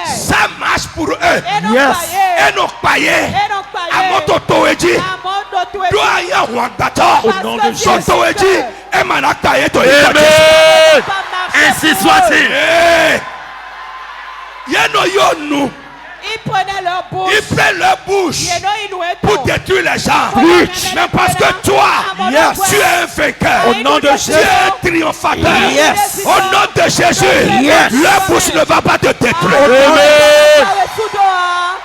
ça marche pour eux. Et nos païens, à mon totoédi, doit au nom de Jésus. Ainsi soit-il. Ils prenaient leur bouche. Ils prennent leur bouche pour détruire les gens. Mais parce que toi, tu es un vainqueur. Au nom de Jésus. Tu es un triomphateur. Au nom de Jésus. Leur bouche ne va pas te détruire.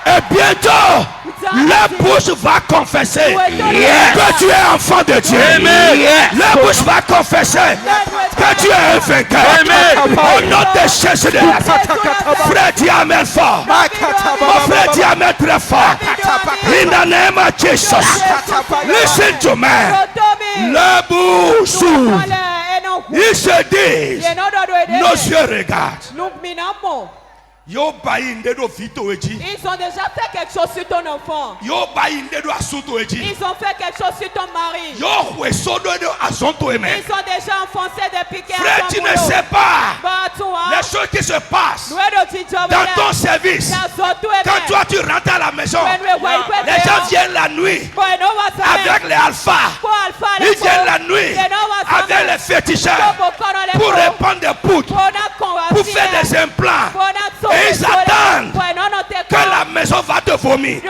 Et bientôt, la bouche va confesser que tu es enfant de Dieu. La bouche va confesser que tu es un vainqueur. Au nom de Jésus de Nazareth. Frère, dis amen fort. Mon frère, dis amen très fort. In the name of Jesus. Listen to me. La bouche s'ouvre. Ils se disent, nos yeux regardent. Ils ont déjà fait quelque chose sur ton enfant. Ils ont fait quelque chose sur ton mari. Ils ont déjà enfoncé des piquets. Frère, tu ne sais pas les choses qui se passent dans ton service. Quand toi tu rentres à la maison, les gens viennent la nuit avec les alphas. Ils viennent la nuit avec les féticheurs pour répandre des poudres, pour faire des implants. Et ils attendent que la maison va te vomir.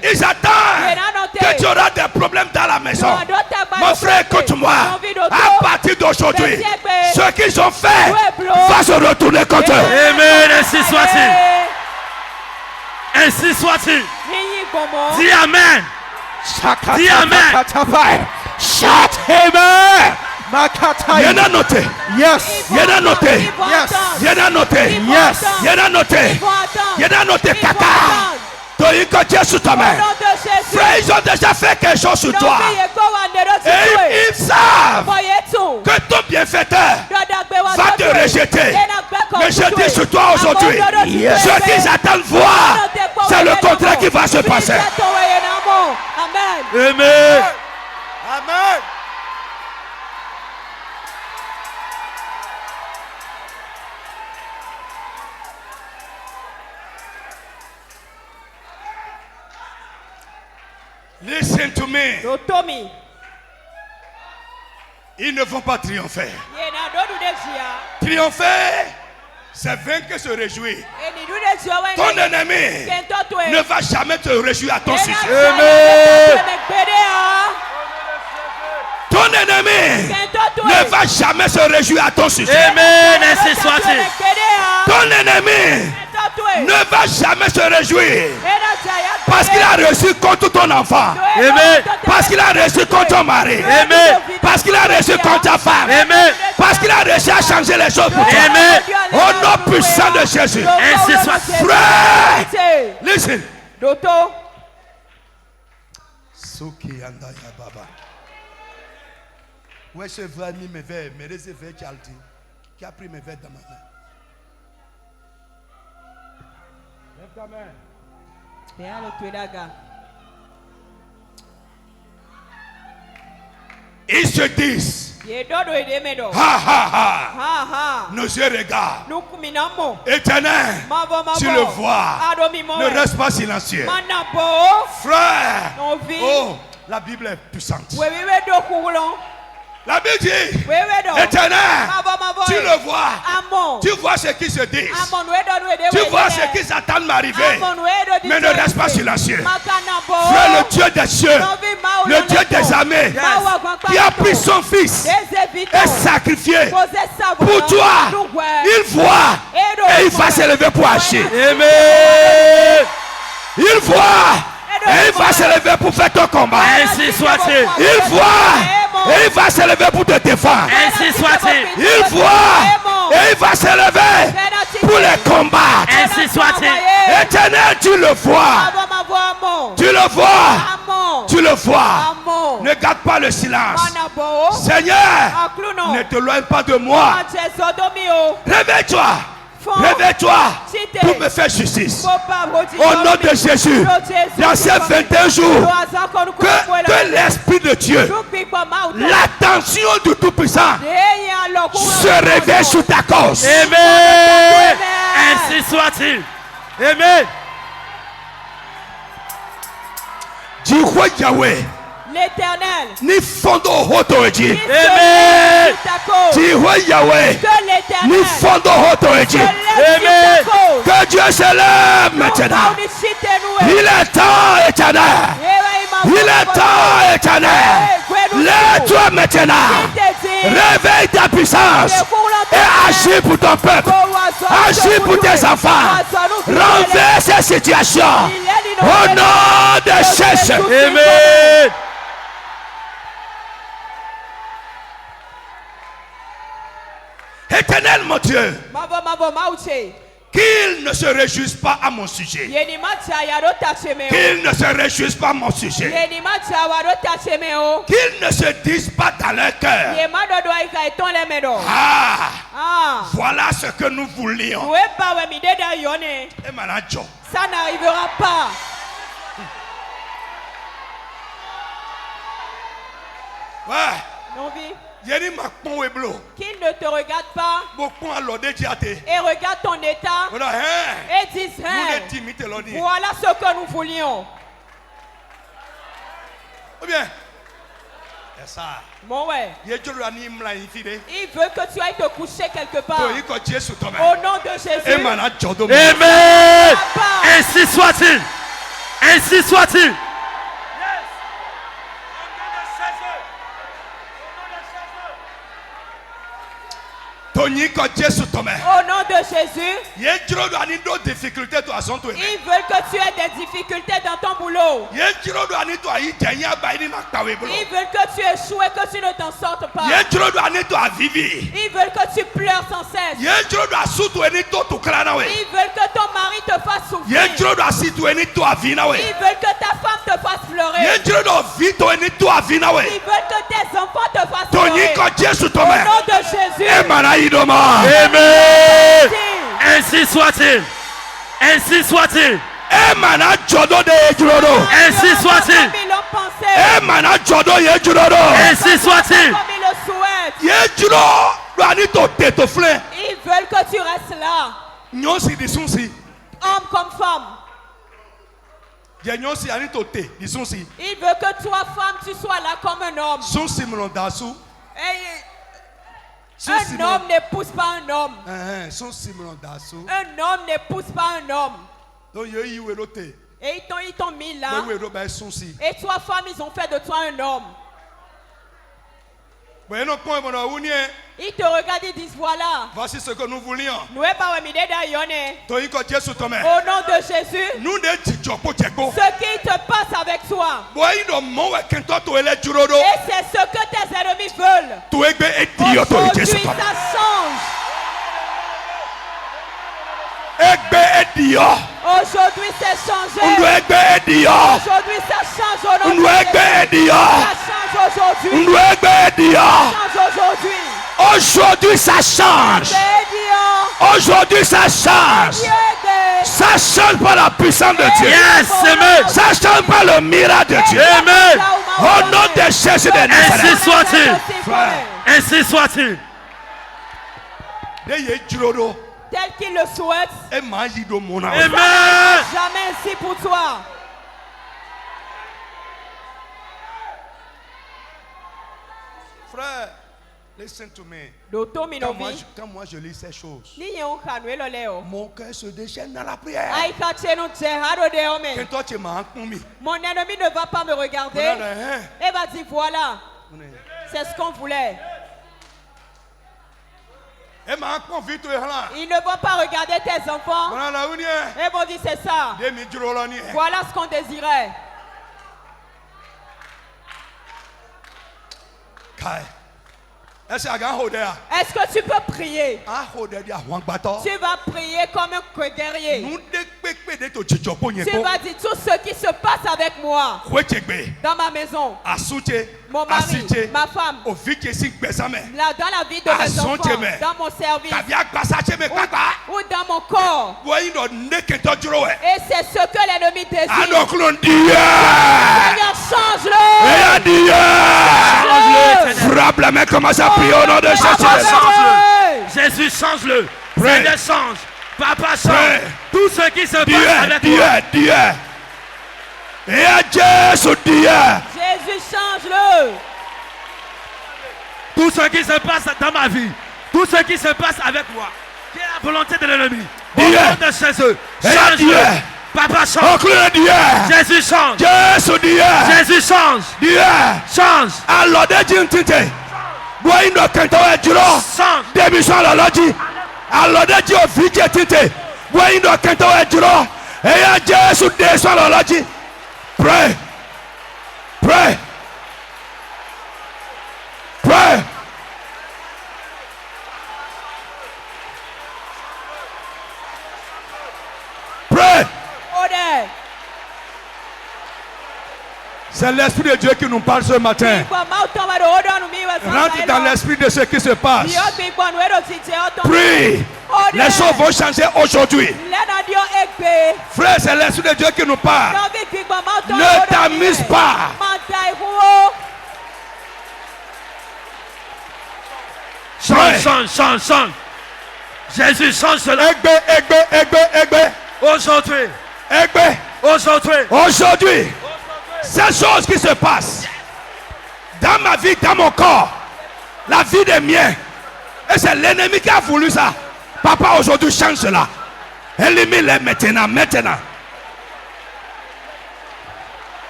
Ils attendent que tu auras des problèmes dans la maison. Mon frère, écoute-moi. À partir d'aujourd'hui, ce qu'ils ont fait va se retourner contre eux. Amen. Ainsi soit-il. Ainsi soit-il. Dis Amen. Dis Amen. Shout Amen. Y'en a noté. Yes. Y'en a noté. Yes. Y'en a noté. Yes. Y'en a noté. Y'en a noté. Kaka. Toi, il Dieu sur ta main. Frère, ils ont déjà fait quelque chose sur toi. Et ils savent que ton bienfaiteur va te rejeter. Mais je dis sur toi aujourd'hui, ce qu'ils attendent voir, c'est le contraire qui va se passer. Amen. Amen. Amen. Listen to me. Ils ne vont pas triompher. Triompher, c'est vaincre, se réjouir. Ton ennemi ne va jamais te réjouir à ton sujet. Amen. Ton ennemi ne va jamais se réjouir à ton sujet. Amen. Ainsi soit-il. Ton ennemi ne va jamais se réjouir parce qu'il a reçu contre ton enfant. Amen. Parce qu'il a reçu contre ton mari. Amen. Parce qu'il a reçu contre ta femme. Amen. Parce qu'il a réussi à changer les choses pour toi. Amen. Au nom puissant de Jésus. Ainsi soit. Frère, listen. Doto. Souki anda ya baba. Où est-ce que vous avez mis mes verres, mes réserves qui a pris mes verres dans ma main? Lève ta main. Ils se disent, ha ha ha, nos yeux regardent. Éternel, tu le vois. Ne reste pas silencieux. Frère, oh, la Bible est puissante. La Bible dit, Éternel, tu le vois. Tu vois ce qu'ils se disent. Tu vois ce qu'ils attendent m'arriver. Mais ne reste pas silencieux. Frère, le Dieu des cieux, le Dieu des armées, qui a pris son fils et sacrifié pour toi, il voit et il va s'élever pour agir. Amen. Il voit et il va s'élever pour faire ton combat. Ainsi soit-il. Il voit et il va s'élever pour te défendre. Ainsi soit-il. Il voit et il va s'élever pour les combattre. Ainsi soit-il. Éternel, tu le vois. Tu le vois. Tu le vois. Ne garde pas le silence. Seigneur, ne te loigne pas de moi. Réveille-toi. Réveille-toi pour me faire justice. Au nom de Jésus, dans ces 21 jours, que l'Esprit de Dieu, l'attention du Tout-Puissant, se réveille sur ta cause. Amen. Ainsi soit-il. Amen. Dis roi Yahweh. L'Éternel. Ni fondo autorité. Amen. Dis roi Yahweh. Ni fondo autorité. Amen. Que Dieu se lève maintenant. Il est temps éternel. Il est temps éternel. Lève-toi maintenant. Réveille ta puissance et agis pour ton peuple. Agis pour tes enfants. Renverse ces situations. Au nom de Jésus. Amen. Éternel mon Dieu, Qu'ils ne se réjouissent pas à mon sujet. Qu'ils ne se réjouissent pas à mon sujet. Qu'ils ne se disent pas dans leur cœur. Voilà ce que nous voulions. Et maintenant, ça n'arrivera pas. Non, oui. Qu'ils ne te regardent pas et regardent ton état et disent voilà ce que nous voulions. Bon, ouais. Il veut que tu ailles te coucher quelque part. Au nom de Jésus. Amen. Ainsi soit-il. Ainsi soit-il. Au nom de Jésus, ils veulent que tu aies des difficultés dans ton boulot. Ils veulent que tu échoues et que tu ne t'en sortes pas. Ils veulent que tu pleures sans cesse. Ils veulent que ton mari te fasse souffrir. Ils veulent que ta femme te fasse pleurer. Ils veulent que tes enfants te fassent pleurer. Au nom de Jésus. Amen. Ainsi soit-il. Ainsi soit-il. Ainsi soit-il. Ainsi soit-il. Ils veulent que tu restes là. Homme comme femme. Il veut que toi, femme, tu sois là comme un homme. Un homme n'épouse pas un homme. Un homme n'épouse pas un homme. Et ils t'ont mis là. Et toi, femme, ils ont fait de toi un homme. Ils te regardent et disent voilà. Voici ce que nous voulions. Au nom de Jésus. Ce qui te passe avec toi. Et c'est ce que tes ennemis veulent. Aujourd'hui, ça change. Aujourd'hui, c'est changé. Aujourd'hui, ça change au nom de Jésus. Ça change aujourd'hui. Aujourd'hui, ça change. Aujourd'hui, ça change. Ça change par la puissance de Dieu. Ça change par le miracle de Dieu. Au nom de Jésus de Nazareth. Ainsi soit-il. Ainsi soit-il. Tel qu'il le souhaite. Amen. Jamais ainsi pour toi. Frère, listen to me. Quand moi je lis ces choses, mon cœur se déchaîne dans la prière. Que toi tu m'as commis. Mon ennemi ne va pas me regarder et va dire voilà, c'est ce qu'on voulait. Il ne va pas regarder tes enfants et vont dire c'est ça. Voilà ce qu'on désirait. Est-ce que tu peux prier? Tu vas prier comme un guerrier. Tu vas dire tout ce qui se passe avec moi dans ma maison, mon mari, ma femme, dans la vie de mes enfants, dans mon service ou dans mon corps. Et c'est ce que l'ennemi désire. Seigneur, change-le. Frappe la main, commence à prier au nom de Jésus. Jésus, change-le. Seigneur, change. Papa, change. Tout ce qui se passe avec moi. Et à Jésus, Jésus, change-le. Tout ce qui se passe dans ma vie, tout ce qui se passe avec moi, qui est la volonté de l'ennemi, au nom de Jésus, change-le. Papa, change. Jésus, change. Jésus, change. Change. Alors, pray. Pray. Pray. C'est l'Esprit de Dieu qui nous parle ce matin. Rentre dans l'esprit de ce qui se passe. Prie. Les choses vont changer aujourd'hui. Frère, c'est l'Esprit de Dieu qui nous parle. Ne t'amuse pas. Change. Jésus change cela. Aujourd'hui, ces choses qui se passent dans ma vie, dans mon corps, la vie des miens, et c'est l'ennemi qui a voulu ça. Papa, aujourd'hui, change cela. Élimine-les maintenant.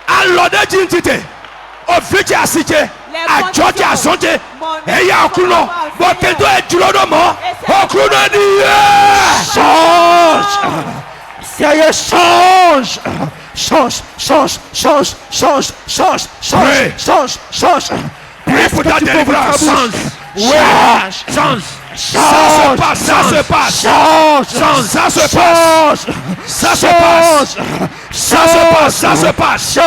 Alors, au futur, à cité, à Georgia, à Sonté, et il y a un couloir. Bon, tu dois être du lot mort. Au couloir de change. Sérieux, change. Change. Prie pour ta délivrance. Change. Ça se passe.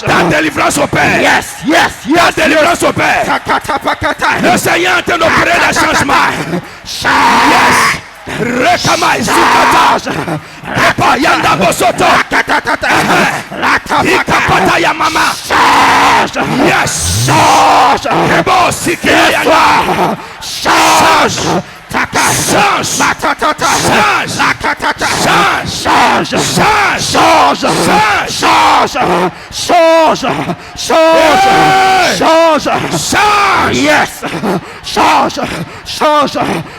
Ta délivrance opère. Yes. Ta délivrance opère. Le Seigneur est en train d'opérer le changement. Yes. Rekamai Sukata Papa Yanda Bosoto Ikapata ya mama. Yes. Ebo Sikaya Yanda. Change. Yes.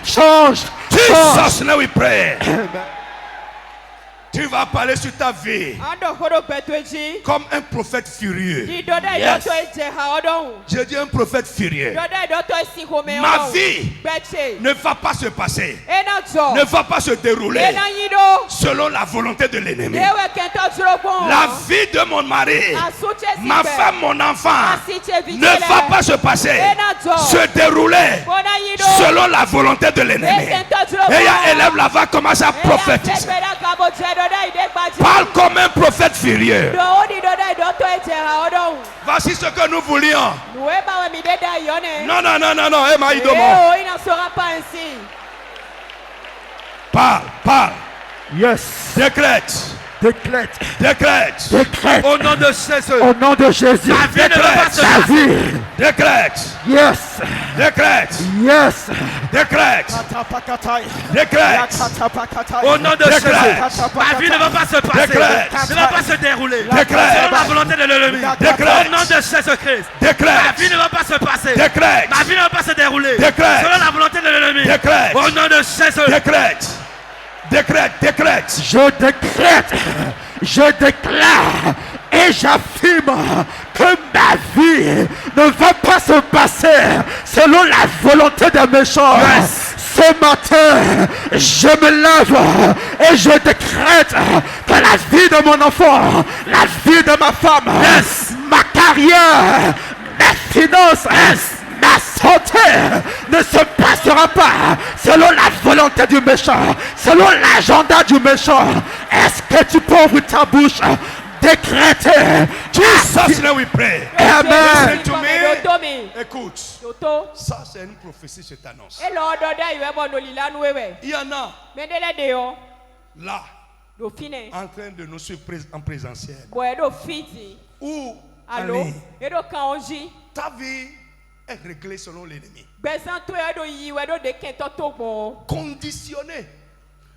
Change. Jesus, now we pray. Tu vas parler sur ta vie comme un prophète furieux. Yes. J'ai dit un prophète furieux. Ma vie ne va pas se passer, ne va pas se dérouler selon la volonté de l'ennemi. La vie de mon mari, ma femme, mon enfant ne va pas se passer, se dérouler selon la volonté de l'ennemi. Et élève là-bas, commence à prophétiser. Parle comme un prophète furieux. Voici ce que nous voulions. Non. Emma Idomo. Il n'en sera pas ainsi. Parle. Yes. Décrète. Au nom de Jésus. Au nom de Jésus. La vie ne va pas se passer. Décrète. Yes. Au nom de Jésus. Ma vie ne va pas se passer. Ne va pas se dérouler. Selon la volonté de l'ennemi. Au nom de Jésus-Christ. Ma vie ne va pas se passer. Ma vie ne va pas se dérouler. Selon la volonté de l'ennemi. Au nom de Jésus. Décrète. Je déclare et j'affirme que ma vie ne va pas se passer selon la volonté des méchants. Yes. Ce matin, je me lève et je décrète que la vie de mon enfant, la vie de ma femme, ma carrière, mes finances, ma santé ne se passera pas selon la volonté du méchant, selon l'agenda du méchant. Est-ce que tu peux ouvrir ta bouche, décréter? Jesus, now we pray. Amen. Listen to me. Écoute, ça c'est une prophétie, je t'annonce. Il y en a là en train de nous suivre en présentiel. Ou ta vie est réglée selon l'ennemi. Conditionné.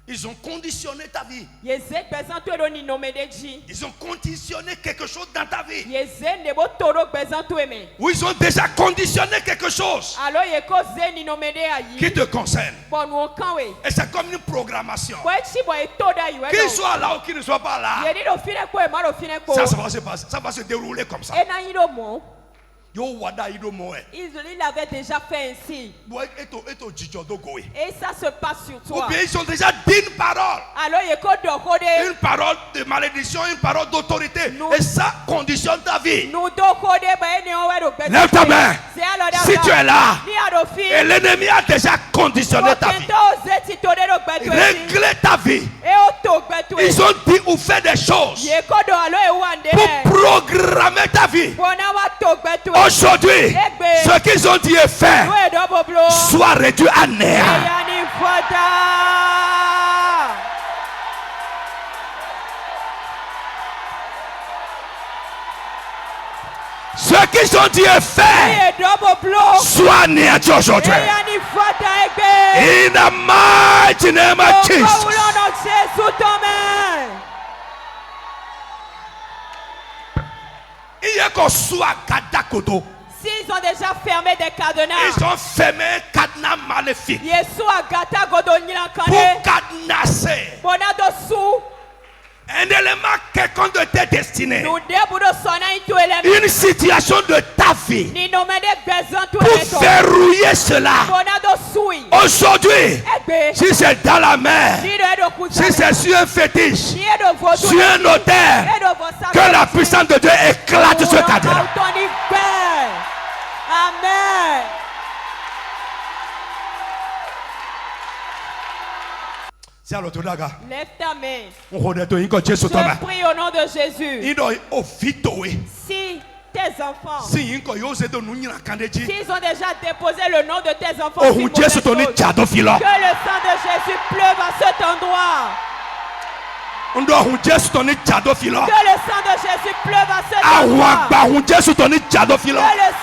Ils ont conditionné ta vie. Ils ont conditionné quelque chose dans ta vie. Ou ils ont déjà conditionné quelque chose qui te concerne. Et c'est comme une programmation. Qu'il soit là ou qu'il ne soit pas là, ça va se passer. Ça va se dérouler comme ça. Il avait déjà fait ainsi. Et ça se passe sur toi. Ou bien ils ont déjà dit une parole. Une parole de malédiction, une parole d'autorité. Et ça conditionne ta vie. Lève ta main. Si tu es là, Et l'ennemi a déjà conditionné ta vie. Régler ta vie. Ils ont dit ou fait des choses pour programmer ta vie. Aujourd'hui, ce qu'ils ont dit et fait soit réduit à néant. Ce qu'ils ont dit et fait soit anéanti aujourd'hui. In the mighty name of Jesus. Il y a qu'on soit Kadakodo. S'ils ont déjà fermé des cadenas, ils ont fermé un cadenas maléfique pour cadenasser un élément quelconque de tes destinées, une situation de ta vie, pour verrouiller cela. Aujourd'hui, si c'est dans la mer, si c'est sur un fétiche, sur un autel, que la puissance de Dieu éclate ce cadenas. Amen. Lève ta main. Je prie au nom de Jésus. Si tes enfants, s'ils ont déjà déposé le nom de tes enfants, que le sang de Jésus pleuve à cet endroit. Que le sang de Jésus pleuve à cet endroit. Que le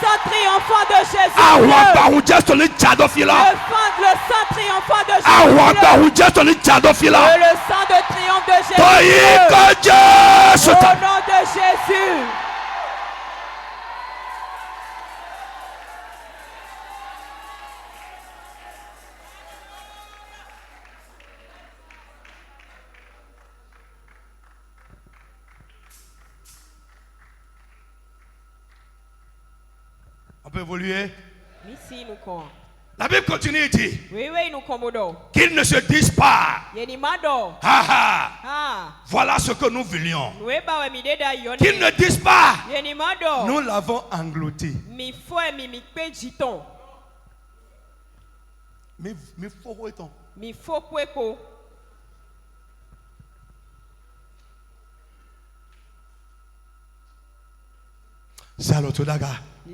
sang triomphant de Jésus pleuve. Le sang triomphant de Jésus pleuve. Le sang de triomphe de Jésus pleuve. Au nom de Jésus. On peut évoluer. La Bible continue et dit qu'ils ne se disent pas voilà ce que nous voulions. Qu'ils ne disent pas nous l'avons englouti.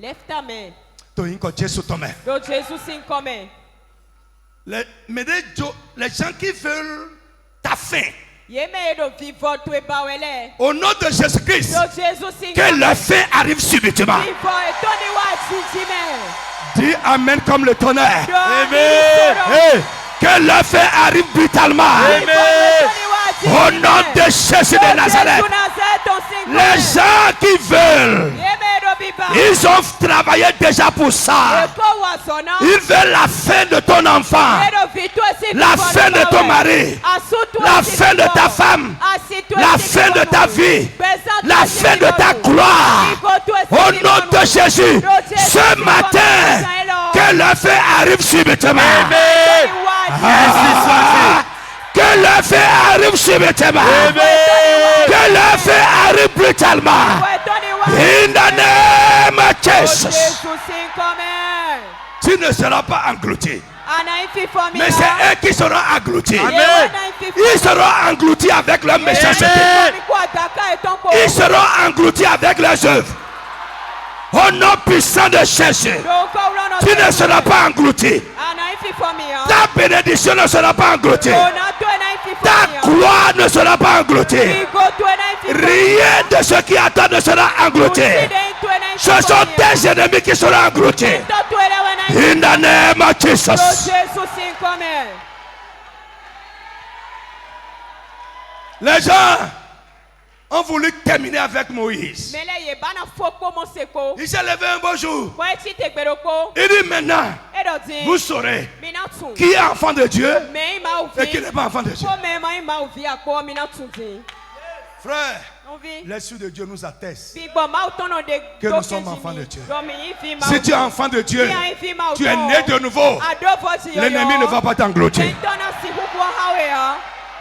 Lève ta main. Les gens qui veulent ta fin, au nom de Jésus-Christ, que la fin arrive subitement. Dis Amen comme le tonnerre. Amen. Que la fin arrive brutalement. Amen. Au nom de Jésus de Nazareth, les gens qui veulent, ils ont travaillé déjà pour ça. Ils veulent la fin de ton enfant, la fin de ton mari, la fin de ta femme, la fin de ta vie, la fin de ta gloire. Au nom de Jésus, ce matin, que la fin arrive subitement. Que le feu arrive subitement. Que le feu arrive brutalement. In the name of Jesus. Tu ne seras pas englouti. Mais c'est eux qui seront engloutis. Amen. Ils seront engloutis avec leur méchanceté. Ils seront engloutis avec leurs œuvres. Au nom puissant de Jésus, tu ne seras pas englouti. Ta bénédiction ne sera pas engloutie. Ta gloire ne sera pas engloutie. Rien de ce qui attend ne sera englouti. Ce sont tes ennemis qui seront engloutis. In the name of Jesus. Les gens ont voulu terminer avec Moïse. Il s'est levé un beau jour. Il dit maintenant, vous saurez qui est enfant de Dieu et qui n'est pas enfant de Dieu. Frère, l'Esprit de Dieu nous atteste que nous sommes enfants de Dieu. Si tu es enfant de Dieu, tu es né de nouveau. L'ennemi ne va pas t'engloutir.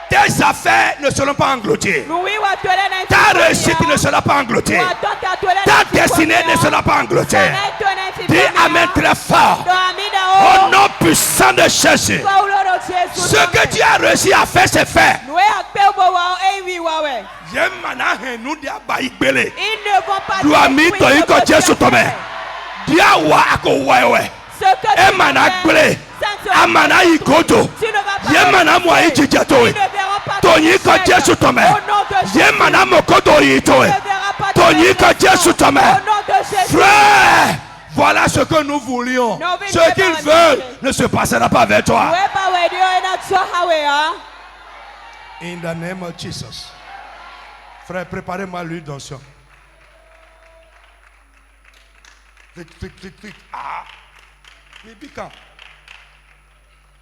Tes affaires ne seront pas englouties. Ta réussite ne sera pas engloutie. Ta destinée ne sera pas engloutie. Dis Amen très fort. Au nom puissant de Jésus. Ce que tu as réussi à faire, c'est fait. Ils ne vont pas Amana ikoto. Yemana mwa ijijato. Tonyika Jesu tome. Yemana mokoto itoe. Tonyika Jesu tome. Frère, voilà ce que nous voulions. Ce qu'ils veulent ne se passera pas avec toi. In the name of Jesus. Frère, préparez-moi l'huile d'onction. Vite, vite, vite, vite. Ah. Mais piquant.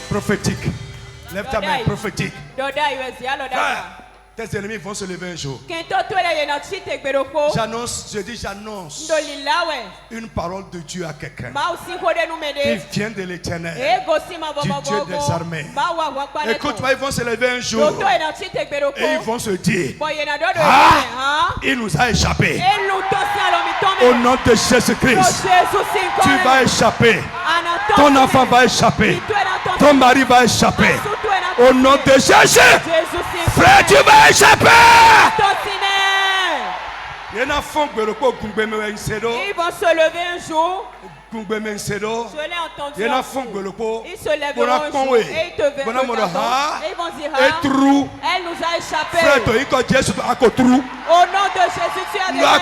Prophétique. Lève ta main, prophétique. Frère, tes ennemis vont se lever un jour. J'annonce, je dis j'annonce une parole de Dieu à quelqu'un qui vient de l'Éternel, du Dieu des armées. Écoute-moi, ils vont se lever un jour et ils vont se dire, ah, il nous a échappé. Au nom de Jésus-Christ, tu vas échapper. Ton enfant va échapper. Ton mari va échapper. Au nom de Jésus, frère, tu vas échapper. Ils vont se lever un jour. Je l'ai entendu. Ils se lèveront un jour et ils te verront. Et ils vont dire, elle nous a échappé. Au nom de Jésus, tu as déjà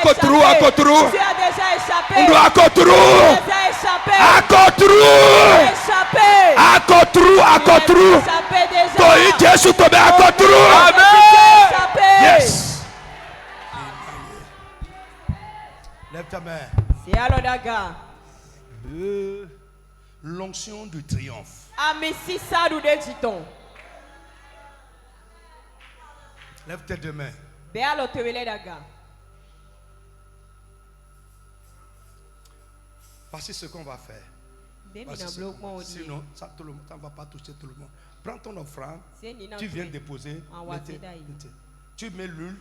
échappé. Tu as déjà échappé. Tu as échappé. Yes. Lève ta main. L'onction du triomphe. Lève tes deux mains. Voici ce qu'on va faire. Sinon, ça ne va pas toucher tout le monde. Prends ton offrande. Tu viens déposer. Tu mets l'huile